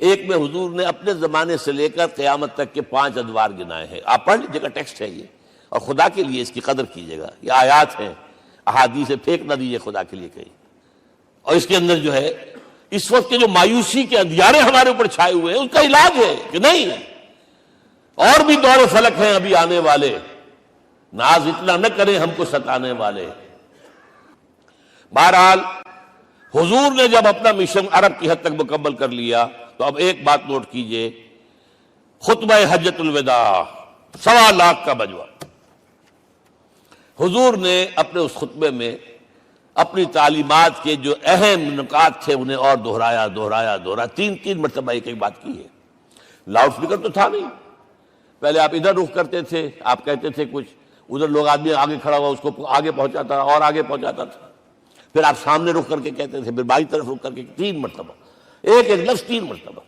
ایک میں حضور نے اپنے زمانے سے لے کر قیامت تک کے 5 ادوار گنائے ہیں، آپ پڑھ لیجیے گا، ٹیکسٹ ہے یہ، اور خدا کے لیے اس کی قدر کیجیے گا، یہ آیات ہیں، احادیث سے پھینک نہ دیجیے خدا کے لیے کہیں۔ اور اس کے اندر جو ہے اس وقت کے جو مایوسی کے اندھیارے ہمارے اوپر چھائے ہوئے ہیں، اس کا علاج ہے کہ نہیں، اور بھی دور فلک ہیں ابھی آنے والے، ناز اتنا نہ کریں ہم کو ستانے والے۔ بہرحال حضور نے جب اپنا مشن عرب کی حد تک مکمل کر لیا، تو اب ایک بات نوٹ کیجئے، خطبہ حجۃ الوداع 1.25 لاکھ کا بجوا، حضور نے اپنے اس خطبے میں اپنی تعلیمات کے جو اہم نکات تھے انہیں اور دہرایا 3 مرتبہ ایک بات کی ہے۔ لاؤڈ سپیکر تو تھا نہیں، پہلے آپ ادھر رخ کرتے تھے، آپ کہتے تھے کچھ، ادھر لوگ آدمی آگے کھڑا ہوا اس کو آگے پہنچاتا اور آگے پہنچاتا تھا، پھر آپ سامنے رخ کر کے کہتے تھے، پھر بائیں طرف رخ کر کے 3 مرتبہ، ایک لفظ 3 مرتبہ۔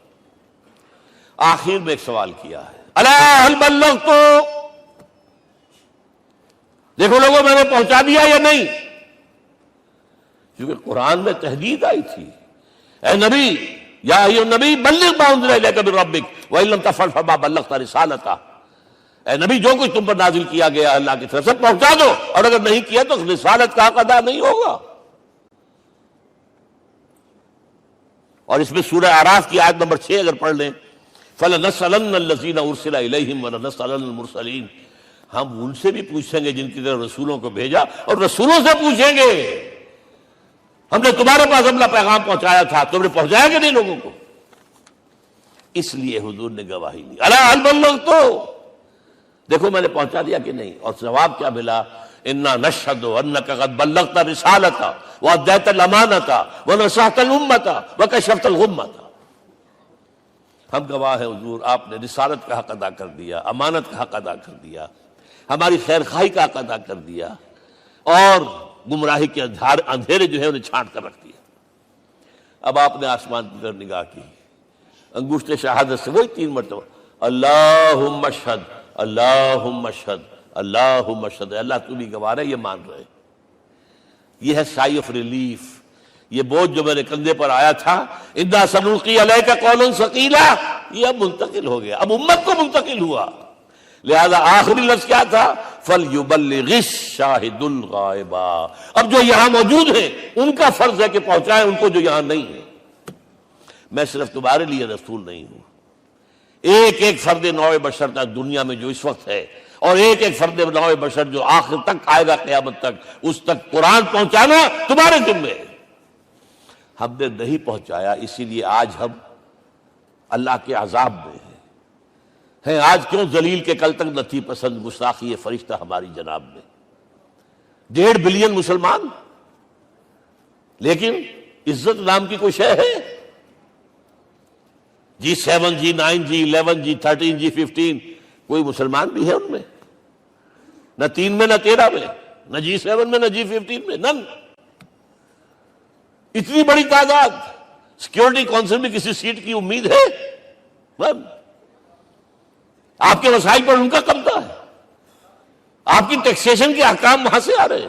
آخر میں ایک سوال کیا ہے، الا هل بلغت، دیکھو لوگوں میں نے پہنچا دیا یا نہیں؟ کیونکہ قرآن میں تحدید آئی تھی، اے نبی، یا ایھا النبی بلغ ما انزل الیک من ربک وان لم تفعل فما بلغت رسالتہ، اے نبی جو کچھ تم پر نازل کیا گیا اللہ کی طرف سے پہنچا دو، اور اگر نہیں کیا تو رسالت کا حق ادا نہیں ہوگا۔ اور اس میں سورہ اعراف کی آیت نمبر 6 اگر پڑھ لیں، فَلَنَسْأَلَنَّ الَّذِينَ أُرْسِلَ إِلَيْهِمْ وَلَنَسْأَلَنَّ الْمُرْسَلِينَ، ہم ان سے بھی پوچھیں گے جن کی طرف رسولوں کو بھیجا، اور رسولوں سے پوچھیں گے ہم نے تمہارے پاس اپنا پیغام پہنچایا تھا، تم نے پہنچایا کہ نہیں لوگوں کو؟ اس لیے حضور نے گواہی دی، الا هل بلغت، دیکھو میں نے پہنچا دیا کہ نہیں؟ اور جواب کیا ملا؟ انا نشهد انك قد بلغت رسالتہ واديت الامانۃ ونصحت الامۃ وکشفت الغمۃ، ہم گواہ ہیں حضور آپ نے رسالت کا حق ادا کر دیا، امانت کا حق ادا کر دیا، ہماری خیر خواہی کا حق ادا کر دیا، اور گمراہی کے اندھیرے جو ہے انہیں چھانٹ کر رکھ دیا۔ اب آپ نے آسمان کی طرف نگاہ کی، انگشت شہادت سے وہی 3 مرتبہ اللہم اشہد اللہم اشہد اللہم اشہد، اللہ تو بھی گواہ ہے، یہ مان رہے۔ یہ ہے سائی آف ریلیف، یہ بوجھ جو میرے کندھے پر آیا تھا اِنَّا سَنُلْقِي عَلَيْكَ قَوْلًا ثَقِيلًا، یہ اب منتقل ہو گیا، اب امت کو منتقل ہوا۔ لہذا آخری لفظ کیا تھا؟ فَلْيُبَلِّغِ الشَّاهِدُ الْغَائِبَ، اب جو یہاں موجود ہیں ان کا فرض ہے کہ پہنچائیں ان کو جو یہاں نہیں ہے۔ میں صرف تمہارے لیے رسول نہیں ہوں، ایک ایک فرد نوع بشر تک دنیا میں جو اس وقت ہے، اور ایک ایک فرد نوع بشر جو آخر تک آئے گا قیامت تک، اس تک قرآن پہنچانا تمہارے ذمہ ہے۔ ہم نے نہیں پہنچایا، اسی لیے آج ہم اللہ کے عذاب میں ہیں۔ آج کیوں ذلیل کے کل تک نہ تھی پسند گستاخی یہ فرشتہ ہماری جناب میں؟ 1.5 بلین مسلمان، لیکن عزت نام کی کوئی شے ہے؟ G7 G9 G11 G13 G15 کوئی مسلمان بھی ہے ان میں؟ نہ 3 میں نہ 13 میں، نہ G7 میں نہ G15 میں، نن۔ اتنی بڑی تعداد، سیکیورٹی کونسل میں کسی سیٹ کی امید ہے؟ نن۔ آپ کے وسائل پر ان کا قبضہ ہے، آپ کی ٹیکسیشن کے احکام وہاں سے آ رہے ہیں۔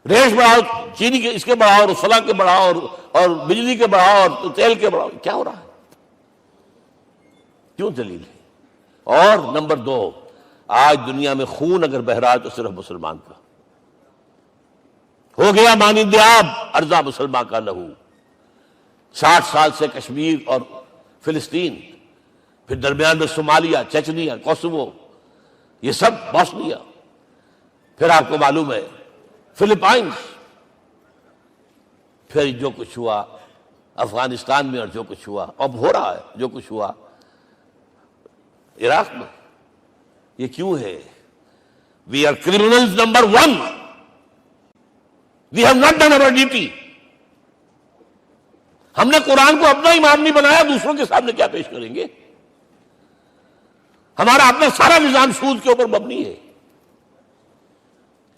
ریٹ بڑھاؤ، چینی کے اس کے بڑھاؤ، اور فلاں کے بڑھاؤ، اور بجلی کے بڑھاؤ، اور تیل کے بڑھاؤ، کیا ہو رہا ہے؟ کیوں ذلیل ہے؟ اور نمبر 2، آج دنیا میں خون اگر بہ رہا ہے تو صرف مسلمان کا ہو گیا، مانند آب ارضا مسلمان کا لہو۔ 60 سال سے کشمیر اور فلسطین، پھر درمیان میں صومالیہ، چچنیا، کوسوو، یہ سب بوسنیا، پھر آپ کو معلوم ہے فلپائنز، پھر جو کچھ ہوا افغانستان میں، اور جو کچھ ہوا اب ہو رہا ہے، جو کچھ ہوا عراق میں۔ یہ کیوں ہے؟ We are criminals number 1. We have not done our duty. ہم نے قرآن کو اپنا امام نہیں بنایا، دوسروں کے سامنے کیا پیش کریں گے؟ ہمارا اپنا سارا نظام سود کے اوپر مبنی ہے۔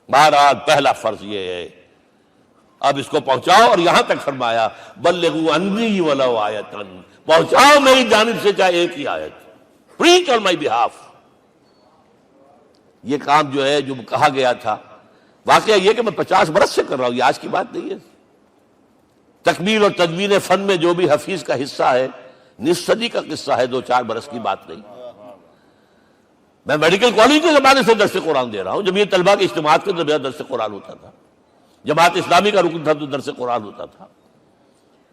بہرحال پہلا فرض یہ ہے، اب اس کو پہنچاؤ، اور یہاں تک فرمایا بلغوا عنی ولو آیۃ، پہنچاؤ میری جانب سے چاہے ایک ہی آیت، preach on my behalf۔ یہ کام جو ہے جو کہا گیا تھا، واقعہ یہ کہ میں 50 برس سے کر رہا ہوں، یہ آج کی بات نہیں ہے۔ تکمیل اور تدوین فن میں جو بھی حفیظ کا حصہ ہے، نصف صدی کا قصہ ہے، 2-4 برس کی بات نہیں۔ میں میڈیکل کالج کے زمانے سے درس قرآن دے رہا ہوں، جمعیت طلبہ کے اجتماعات کے درمیان درس قرآن ہوتا تھا، جماعت اسلامی کا رکن تھا تو درس قرآن ہوتا تھا،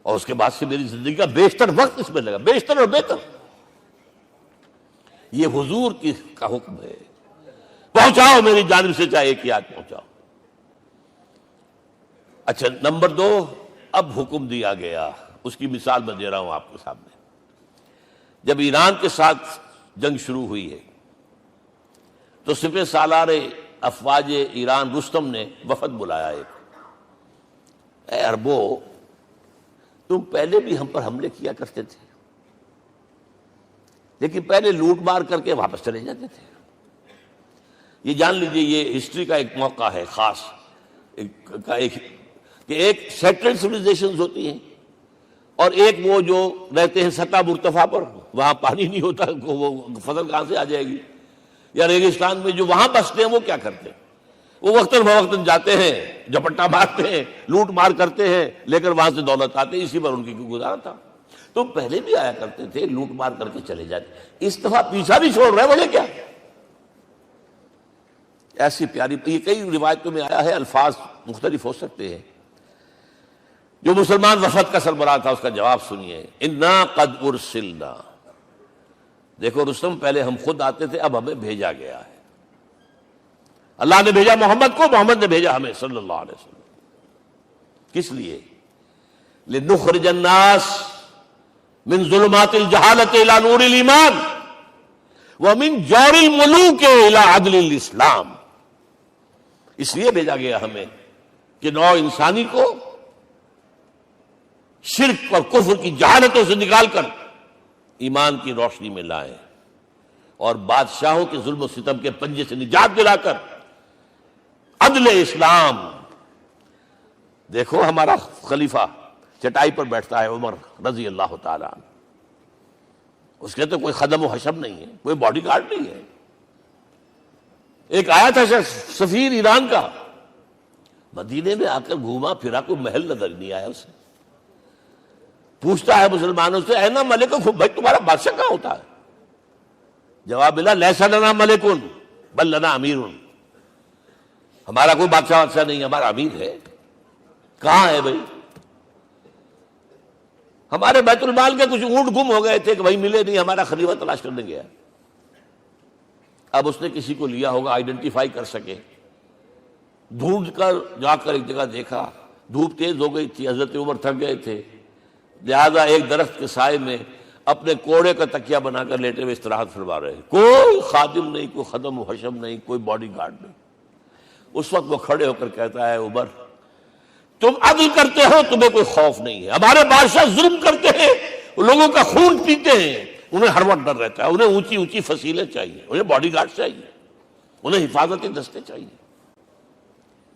اور اس کے بعد سے میری زندگی کا بیشتر وقت اس میں لگا، بیشتر اور بہتر۔ یہ حضور کا حکم ہے، پہنچاؤ میری جانب سے چاہے ایک آیت پہنچاؤ۔ اچھا، نمبر 2، اب حکم دیا گیا، اس کی مثال میں دے رہا ہوں آپ کے سامنے۔ جب ایران کے ساتھ جنگ شروع ہوئی ہے تو سپہ سالار افواج ایران رستم نے وفد بلایا ایک، اے عربو، تم پہلے بھی ہم پر حملے کیا کرتے تھے، لیکن پہلے لوٹ مار کر کے واپس چلے جاتے تھے۔ یہ جان لیجئے، یہ ہسٹری کا ایک موقع ہے خاص، کہ ایک سیٹلڈ سیویلائزیشنز ہوتی ہیں، اور ایک وہ جو رہتے ہیں سطح مرتفع پر، وہاں پانی نہیں ہوتا، وہ فصل کہاں سے آ جائے گی، یا ریگستان میں جو وہاں بستے ہیں وہ کیا کرتے ہیں؟ وہ وقتاً فوقتاً جاتے ہیں، جھپٹا مارتے ہیں، لوٹ مار کرتے ہیں، لے کر وہاں سے دولت آتے ہیں، اسی پر ان کی گزارا تھا۔ تو پہلے بھی آیا کرتے تھے، لوٹ مار کر کے چلے جاتے، اس دفعہ پیچھا بھی چھوڑ رہے، وجہ کیا؟ ایسی پیاری، یہ کئی روایتوں میں آیا ہے، الفاظ مختلف ہو سکتے ہیں۔ جو مسلمان وفد کا سربراہ تھا اس کا جواب سنیے، انا قد ارسلنا، دیکھو رستم، پہلے ہم خود آتے تھے، اب ہمیں بھیجا گیا ہے، اللہ نے بھیجا محمد کو، محمد نے بھیجا ہمیں صلی اللہ علیہ وسلم۔ کس لیے؟ لنخرج الناس من ظلمات الجہالت الى نور الایمان ومن جور الملوک الى عدل الاسلام۔ اس لیے بھیجا گیا ہمیں کہ نوع انسانی کو شرک اور کفر کی جہالتوں سے نکال کر ایمان کی روشنی میں لائیں، اور بادشاہوں کے ظلم و ستم کے پنجے سے نجات دلا کر عدل اسلام. دیکھو ہمارا خلیفہ چٹائی پر بیٹھتا ہے عمر رضی اللہ تعالیٰ عنہ, اس کے تو کوئی خدم و حشم نہیں ہے, کوئی باڈی گارڈ نہیں ہے. ایک آیا تھا سفیر ایران کا, مدینے میں آ کر گھوما پھرا, کوئی محل نظر نہیں آیا اسے. پوچھتا ہے مسلمانوں سے اینا ملک, بھائی تمہارا بادشاہ کہاں ہوتا ہے؟ جواب ملا لیسا لنا ملکن بل لنا امیر, ہمارا کوئی بادشاہ نہیں, ہمارا امیر ہے. کہاں ہے بھائی؟ ہمارے بیت المال کے کچھ اونٹ گم ہو گئے تھے کہ بھائی ملے نہیں, ہمارا خلیفہ تلاش کرنے گیا. اب اس نے کسی کو لیا ہوگا آئیڈینٹیفائی کر سکے, ڈھونڈ کر جا کر ایک جگہ دیکھا, دھوپ تیز ہو گئی تھی, حضرت عمر تھک گئے تھے, لہذا ایک درخت کے سائے میں اپنے کوڑے کا تکیہ بنا کر لیٹے ہوئے استراحت فرما رہے. کوئی خادم نہیں, کوئی خدم و حشم نہیں, کوئی باڈی گارڈ نہیں. اس وقت وہ کھڑے ہو کر کہتا ہے عمر تم عدل کرتے ہو, تمہیں کوئی خوف نہیں ہے. ہمارے بادشاہ ظلم کرتے ہیں, لوگوں کا خون پیتے ہیں, انہیں ہر وقت ڈر رہتا ہے. انہیں اونچی اونچی فصیلیں چاہیے, انہیں باڈی گارڈ چاہیے, انہیں حفاظتی دستے چاہیے.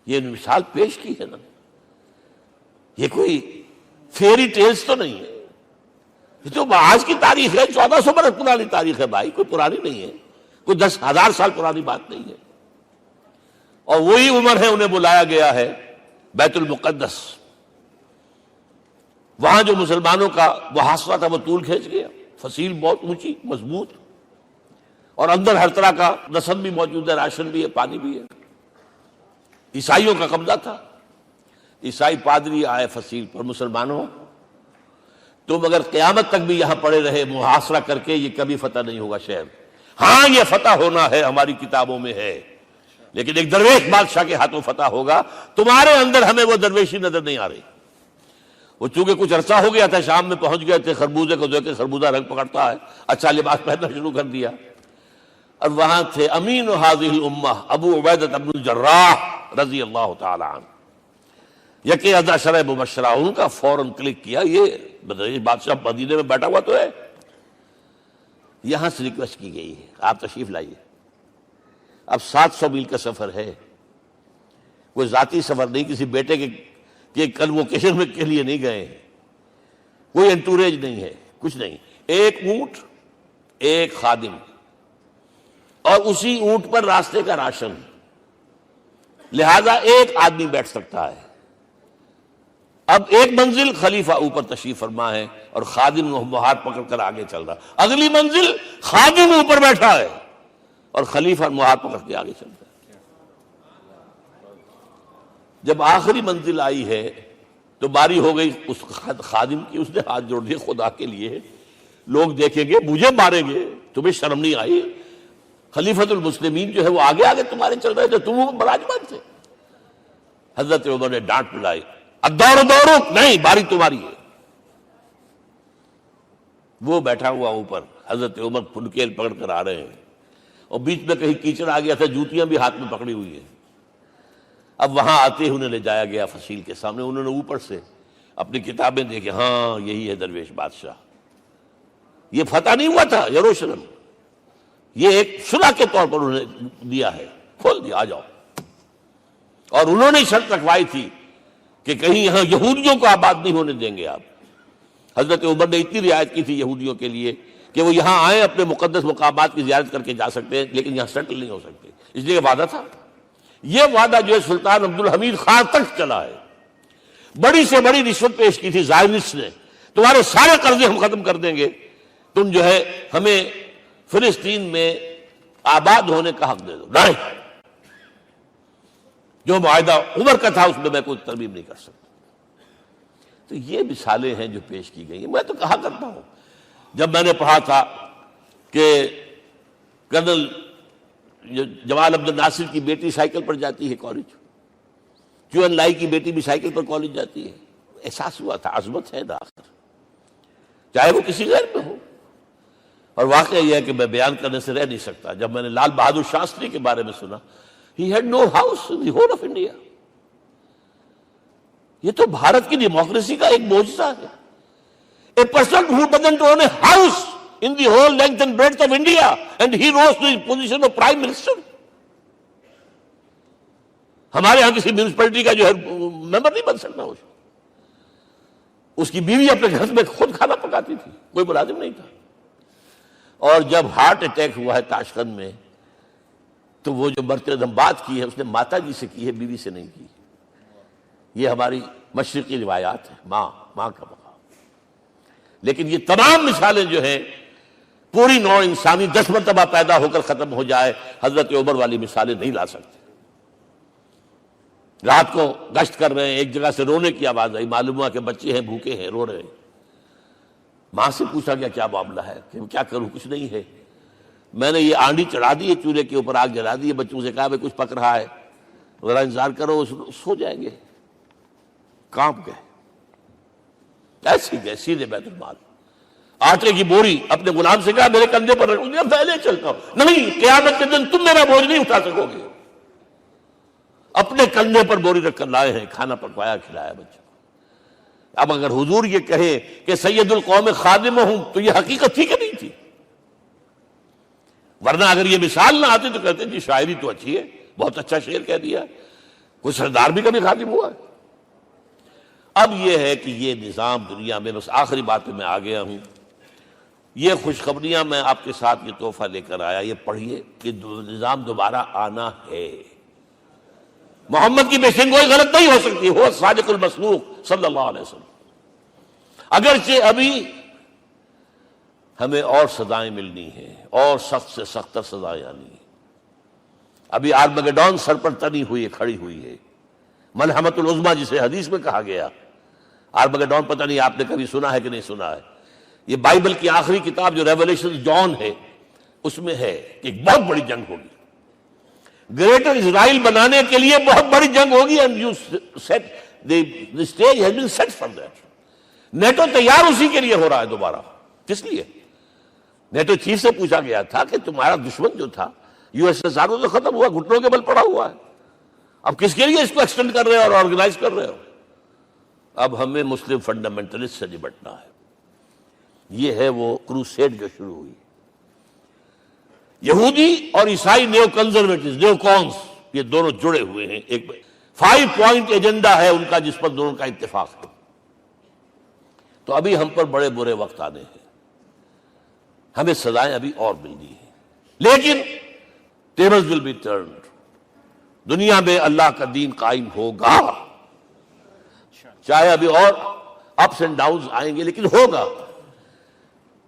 یہ مثال پیش کی ہے نا, یہ کوئی فیری ٹیلز تو نہیں ہے, یہ تو آج کی تاریخ ہے, 1400 برس پرانی تاریخ ہے بھائی, کوئی پرانی نہیں ہے, کوئی 10,000 سال پرانی بات نہیں ہے. اور وہی عمر ہے, انہیں بلایا گیا ہے بیت المقدس, وہاں جو مسلمانوں کا محاصرہ تھا وہ طول کھینچ گیا, فصیل بہت اونچی مضبوط, اور اندر ہر طرح کا رسد بھی موجود ہے, راشن بھی ہے, پانی بھی ہے. عیسائیوں کا قبضہ تھا. عیسائی پادری آئے فصیل پر, مسلمانوں تم اگر قیامت تک بھی یہاں پڑے رہے محاصرہ کر کے, یہ کبھی فتح نہیں ہوگا شہر. ہاں یہ فتح ہونا ہے, ہماری کتابوں میں ہے, لیکن ایک درویش بادشاہ کے ہاتھوں فتح ہوگا. تمہارے اندر ہمیں وہ درویشی نظر نہیں آ رہی. وہ چونکہ کچھ عرصہ ہو گیا تھا, شام میں پہنچ گئے تھے, خربوزے کو دیکھ کے خربوزہ رنگ پکڑتا ہے, اچھا لباس پہننا شروع کر دیا. اور وہاں تھے امین هذه الامہ ابو عبیدہ بن الجراح رضی اللہ تعالی عنہ, یکے ازا شرح مبشرہ, ان کا فوراً کلک کیا, یہ بادشاہ مدینے میں بیٹھا ہوا تو ہے. یہاں سے ریکویسٹ کی گئی ہے آپ تشریف لائیے. اب 700 میل کا سفر ہے, کوئی ذاتی سفر نہیں, کسی بیٹے کے کنووکیشن میں کے لیے نہیں گئے, کوئی انٹوریج نہیں ہے, کچھ نہیں. ایک اونٹ, ایک خادم, اور اسی اونٹ پر راستے کا راشن, لہذا ایک آدمی بیٹھ سکتا ہے. اب ایک منزل خلیفہ اوپر تشریف فرما ہے اور خادم ہاتھ پکڑ کر آگے چل رہا, اگلی منزل خادم اوپر بیٹھا ہے اور خلیفہ ہاتھ پکڑ کے آگے چل رہا ہے. جب آخری منزل آئی ہے تو باری ہو گئی اس خادم کی, اس نے ہاتھ جوڑ دیے, خدا کے لیے لوگ دیکھیں گے, مجھے ماریں گے, تمہیں شرم نہیں آئی؟ خلیفۃ المسلمین جو ہے وہ آگے آگے تمہارے چل رہے تھے, تم براجمان تھے. حضرت عمر نے ڈانٹ پلائی, الدور دورو, نہیں باری تمہاری ہے. وہ بیٹھا ہوا اوپر, حضرت عمر پھنکیل پکڑ کر آ رہے ہیں, اور بیچ میں کہیں کیچڑ آ گیا تھا, جوتیاں بھی ہاتھ میں پکڑی ہوئی ہیں. اب وہاں آتے ہی انہیں لے جایا گیا فصیل کے سامنے. انہوں نے اوپر سے اپنی کتابیں دیکھیں, ہاں یہی ہے درویش بادشاہ. یہ فتح نہیں ہوا تھا یروشلم, یہ ایک صلح کے طور پر انہوں نے دیا ہے, کھول دیا, آ جاؤ. اور انہوں نے شرط رکھوائی تھی کہ کہیں یہاں یہودیوں کو آباد نہیں ہونے دیں گے آپ. حضرت عمر نے اتنی رعایت کی تھی یہودیوں کے لیے کہ وہ یہاں آئیں, اپنے مقدس مقامات کی زیارت کر کے جا سکتے ہیں, لیکن یہاں سیٹل نہیں ہو سکتے. اس لیے وعدہ تھا. یہ وعدہ جو ہے سلطان عبد الحمید خان تک چلا ہے. بڑی سے بڑی رشوت پیش کی تھی زائرنسٹ نے, تمہارے سارے قرضے ہم ختم کر دیں گے, تم جو ہے ہمیں فلسطین میں آباد ہونے کا حق دے دو. نہیں, جو معاہدہ عمر کا تھا اس میں کوئی ترمیم نہیں کر سکتا. تو یہ مثالیں ہیں جو پیش کی گئی ہیں. میں تو کہا کرتا ہوں, جب میں نے پڑھا تھا کہ کرنل جمال عبد الناصر کی بیٹی سائیکل پر جاتی ہے کالج, کیو این لائی کی بیٹی بھی سائیکل پر کالج جاتی ہے, احساس ہوا تھا عظمت ہے نا آخر, چاہے وہ کسی غیر میں ہو. اور واقعہ یہ ہے کہ میں بیان کرنے سے رہ نہیں سکتا. جب میں نے لال بہادر شاستری کے بارے میں سنا, he had no house in the whole of India. یہ تو بھارت کی ڈیموکریسی کا ایک معجزہ ہے. A person who doesn't own a house in the whole length and breadth of India, and he rose to the position of Prime Minister. ہمارے ہاں کسی میونسپلٹی کا جو ہے ممبر نہیں بن سکتا، اس کی بیوی اپنے گھر میں خود کھانا پکاتی تھی، کوئی ملازم نہیں تھا۔ اور جب ہارٹ اٹیک ہوا ہے تاشقند میں، تو وہ جو مرتے دم بات کی ہے اس نے ماتا جی سے کی ہے، بیوی سے نہیں کی۔ یہ ہماری مشرقی روایات ہے، ماں کا مقام۔ لیکن یہ تمام مثالیں جو ہیں، پوری نوع انسانی 10 مرتبہ پیدا ہو کر ختم ہو جائے، حضرت عمر والی مثالیں نہیں لا سکتے۔ رات کو گشت کر رہے ہیں، ایک جگہ سے رونے کی آواز آئی، معلوم ہوا کہ بچے ہیں، بھوکے ہیں، رو رہے ہیں۔ ماں سے پوچھا گیا کیا معاملہ ہے؟ کہ کیا کروں، کچھ نہیں ہے، میں نے یہ آنڈی چڑھا دی ہے، چولہے کے اوپر آگ جلا دی ہے، بچوں سے کہا کچھ پک رہا ہے، ذرا انتظار کرو، سو جائیں گے۔ کانپ گئے، ایسے گئے سیدھے بیت المال، آٹے کی بوری اپنے غلام سے کہا میرے کندھے پر رکھ، پہلے چلتا ہوں۔ نہیں، قیامت کے دن تم میرا بوجھ نہیں اٹھا سکو گے۔ اپنے کندھے پر بوری رکھ کر لائے ہیں، کھانا پکوایا، کھلایا بچوں کو۔ اب اگر حضور یہ کہے کہ سید القوم خادم ہوں، تو یہ حقیقت تھی کہ نہیں تھی؟ ورنہ اگر یہ مثال نہ آتی تو کہتے جی شاعری تو اچھی ہے، بہت اچھا شعر کہہ دیا، کوئی سردار بھی کبھی خادم ہوا ہے۔ اب یہ ہے کہ یہ نظام دنیا میں، بس آخری بات پہ میں آ گیا ہوں، یہ خوشخبریاں میں آپ کے ساتھ یہ تحفہ لے کر آیا، یہ پڑھیے کہ نظام دوبارہ آنا ہے۔ محمد کی پیشن گوئی غلط نہیں ہو سکتی، وہ صادق المصدوق صلی اللہ علیہ وسلم۔ اگرچہ ابھی ہمیں اور سزائیں ملنی ہیں، اور سخت سے سختر سزائیں آنی ہیں۔ ابھی آرمگیڈون سر پر تنی ہوئی ہے، کھڑی ہوئی ہے، ملحمۃ العظمیٰ جسے حدیث میں کہا گیا۔ آرمگیڈون پتہ نہیں آپ نے کبھی سنا ہے کہ نہیں سنا ہے؟ یہ بائبل کی آخری کتاب جو ریولیشن جان ہے، اس میں ہے کہ ایک بہت بڑی جنگ ہوگی، گریٹر اسرائیل بنانے کے لیے بہت بڑی جنگ ہوگی، and you set the stage has been set for that۔ NATO تیار اسی کے لیے ہو رہا ہے دوبارہ۔ کس لیے؟ نیٹو چیف سے پوچھا گیا تھا کہ تمہارا دشمن جو تھا USSR تو ختم ہوا، گھٹنوں کے بل پڑا ہوا ہے، اب کس کے لیے اس کو ایکسٹینڈ کر رہے ہو اور آرگنائز کر رہے ہو؟ اب ہمیں مسلم فنڈامنٹلسٹ سے نمٹنا ہے۔ یہ ہے وہ کروسیڈ جو شروع ہوئی۔ یہودی اور عیسائی نیو کنزرویٹوز، نیو کونس، یہ دونوں جڑے ہوئے ہیں، ایک 5 پوائنٹ ایجنڈا ہے ان کا جس پر دونوں کا اتفاق ہے۔ تو ابھی ہم پر بڑے برے وقت آنے ہیں، ہمیں سزائیں ابھی اور ملنی ہیں، لیکن tables will be turned۔ دنیا میں اللہ کا دین قائم ہوگا، چاہے ابھی اور اپس اینڈ ڈاؤنز آئیں گے، لیکن ہوگا،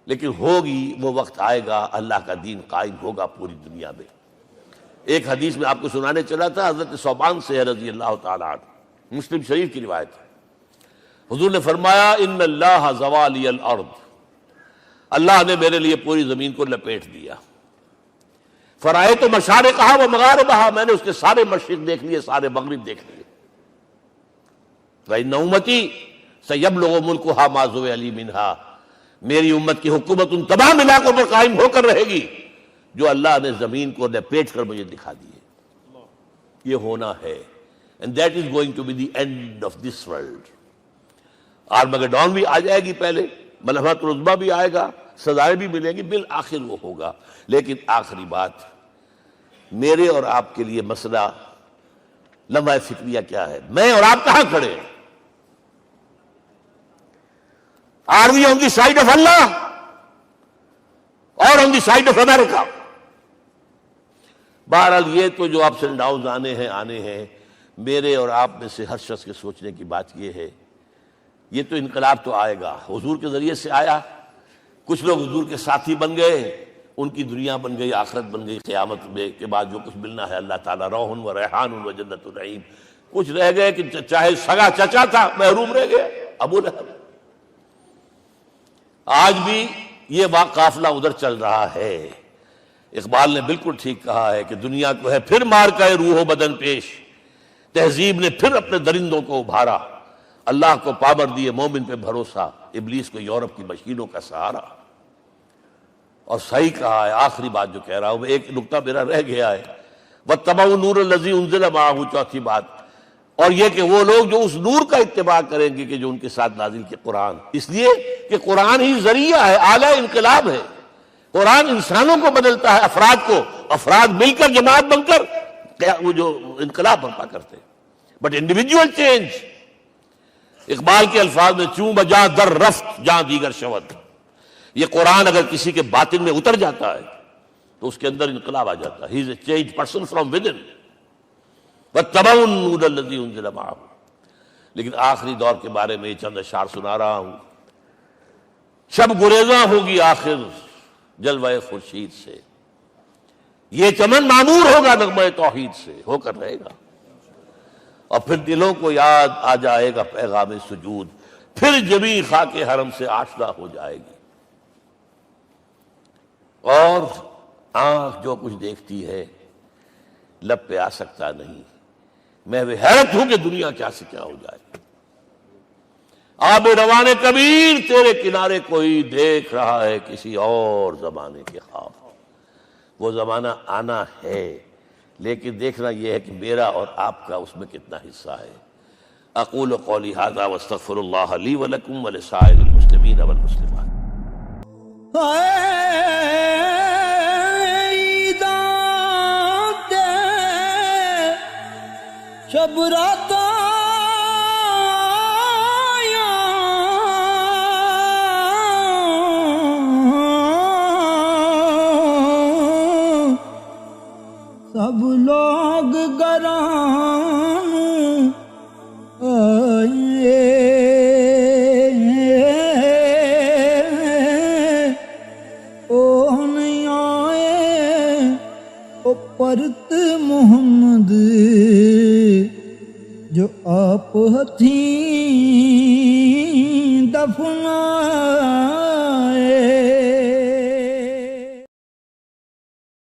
لیکن ہوگی، وہ وقت آئے گا اللہ کا دین قائم ہوگا پوری دنیا میں۔ ایک حدیث میں آپ کو سنانے چلا تھا، حضرت ثوبان سے رضی اللہ تعالیٰ عنہ، مسلم شریف کی روایت ہے۔ حضور نے فرمایا ان اللہ زوالی الارض، اللہ نے میرے لیے پوری زمین کو لپیٹ دیا۔ فرائے تو مشارقہا و مغاربہا، میں نے اس کے سارے مشرق دیکھ لیے، سارے مغرب دیکھ لیے۔ وَإِنَّ أُمَّتِي سَيَبْلُغُ مُلْكُهَا مَا زُوِّئَ لِي مِنْهَا، میری امت کی حکومت ان تمام علاقوں پر قائم ہو کر رہے گی جو اللہ نے زمین کو لپیٹ کر مجھے دکھا دیے۔ یہ ہونا ہے، and that is going to be the end of this world۔ آرمگیڈون بھی آ جائے گی، پہلے ملحمۃ العظمیٰ بھی آئے گا، سزائیں بھی ملیں گی، بالآخر وہ ہوگا۔ لیکن آخری بات، میرے اور آپ کے لیے مسئلہ لمحہ فکریہ کیا ہے؟ میں اور آپ کہاں کھڑے ہیں؟ Are we on the side of Allah or on the side of America؟ بہرحال یہ تو جو اپس اینڈ ڈاؤنز آنے ہیں، میرے اور آپ میں سے ہر شخص کے سوچنے کی بات یہ ہے، یہ تو انقلاب تو آئے گا، حضور کے ذریعے سے آیا، کچھ لوگ حضور کے ساتھی بن گئے، ان کی دنیا بن گئی، آخرت بن گئی، قیامت میں کے بعد جو کچھ ملنا ہے اللہ تعالیٰ روح و ریحان و جنت النعیم۔ کچھ رہ گئے کہ چاہے سگا چچا تھا محروم رہ گیا، ابو لہب۔ آج بھی یہ قافلہ ادھر چل رہا ہے۔ اقبال نے بالکل ٹھیک کہا ہے کہ دنیا کو ہے پھر مار کا روح و بدن پیش، تہذیب نے پھر اپنے درندوں کو ابھارا، اللہ کو پابر دیے مومن پہ بھروسہ، ابلیس کو یورپ کی مشینوں کا سہارا۔ اور صحیح کہا ہے، آخری بات جو کہہ رہا ہوں، ایک نقطہ میرا رہ گیا ہے، وَاتَّبَعُوا النُّورَ الَّذِي أُنزِلَ مَعَهُ، چوتھی بات، اور یہ کہ وہ لوگ جو اس نور کا اتباع کریں گے کہ جو ان کے ساتھ نازل کے قرآن، اس لیے کہ قرآن ہی ذریعہ ہے، آلہ انقلاب ہے۔ قرآن انسانوں کو بدلتا ہے، افراد کو، افراد مل کر جماعت بن کر وہ جو انقلاب برپا کرتے. بٹ انڈیویجول چینج، اقبال کے الفاظ میں چوں بجا در رفت جہاں دیگر شود. یہ قرآن اگر کسی کے باطن میں اتر جاتا ہے تو اس کے اندر انقلاب آ جاتا ہے. He is a change person from within واتبعوا النور الذی انزل معہ. لیکن آخری دور کے بارے میں یہ چند اشعار سنا رہا ہوں. شب گریزاں ہوگی آخر جلوہ خورشید سے، یہ چمن معمور ہوگا نغمہ توحید سے، ہو کر رہے گا. اور پھر دلوں کو یاد آ جائے گا پیغام سجود، پھر جبیں خاک حرم سے آشنا ہو جائے گی. اور آنکھ جو کچھ دیکھتی ہے لب پہ آ سکتا نہیں. میں وہ حیرت ہوں کہ دنیا کیا سے کیا ہو جائے. آب روان کبیر تیرے کنارے کوئی دیکھ رہا ہے کسی اور زمانے کے خواب. وہ زمانہ آنا ہے، لیکن دیکھنا یہ ہے کہ میرا اور آپ کا اس میں کتنا حصہ ہے. اقول قولی ھذا واستغفر اللہ لی ولکم ولسائر المسلمین والمسلمات. شب رات سب لوگ گران آئیے، او نہیں آئے او پرت محمد جو آپ ہتھیں دفنا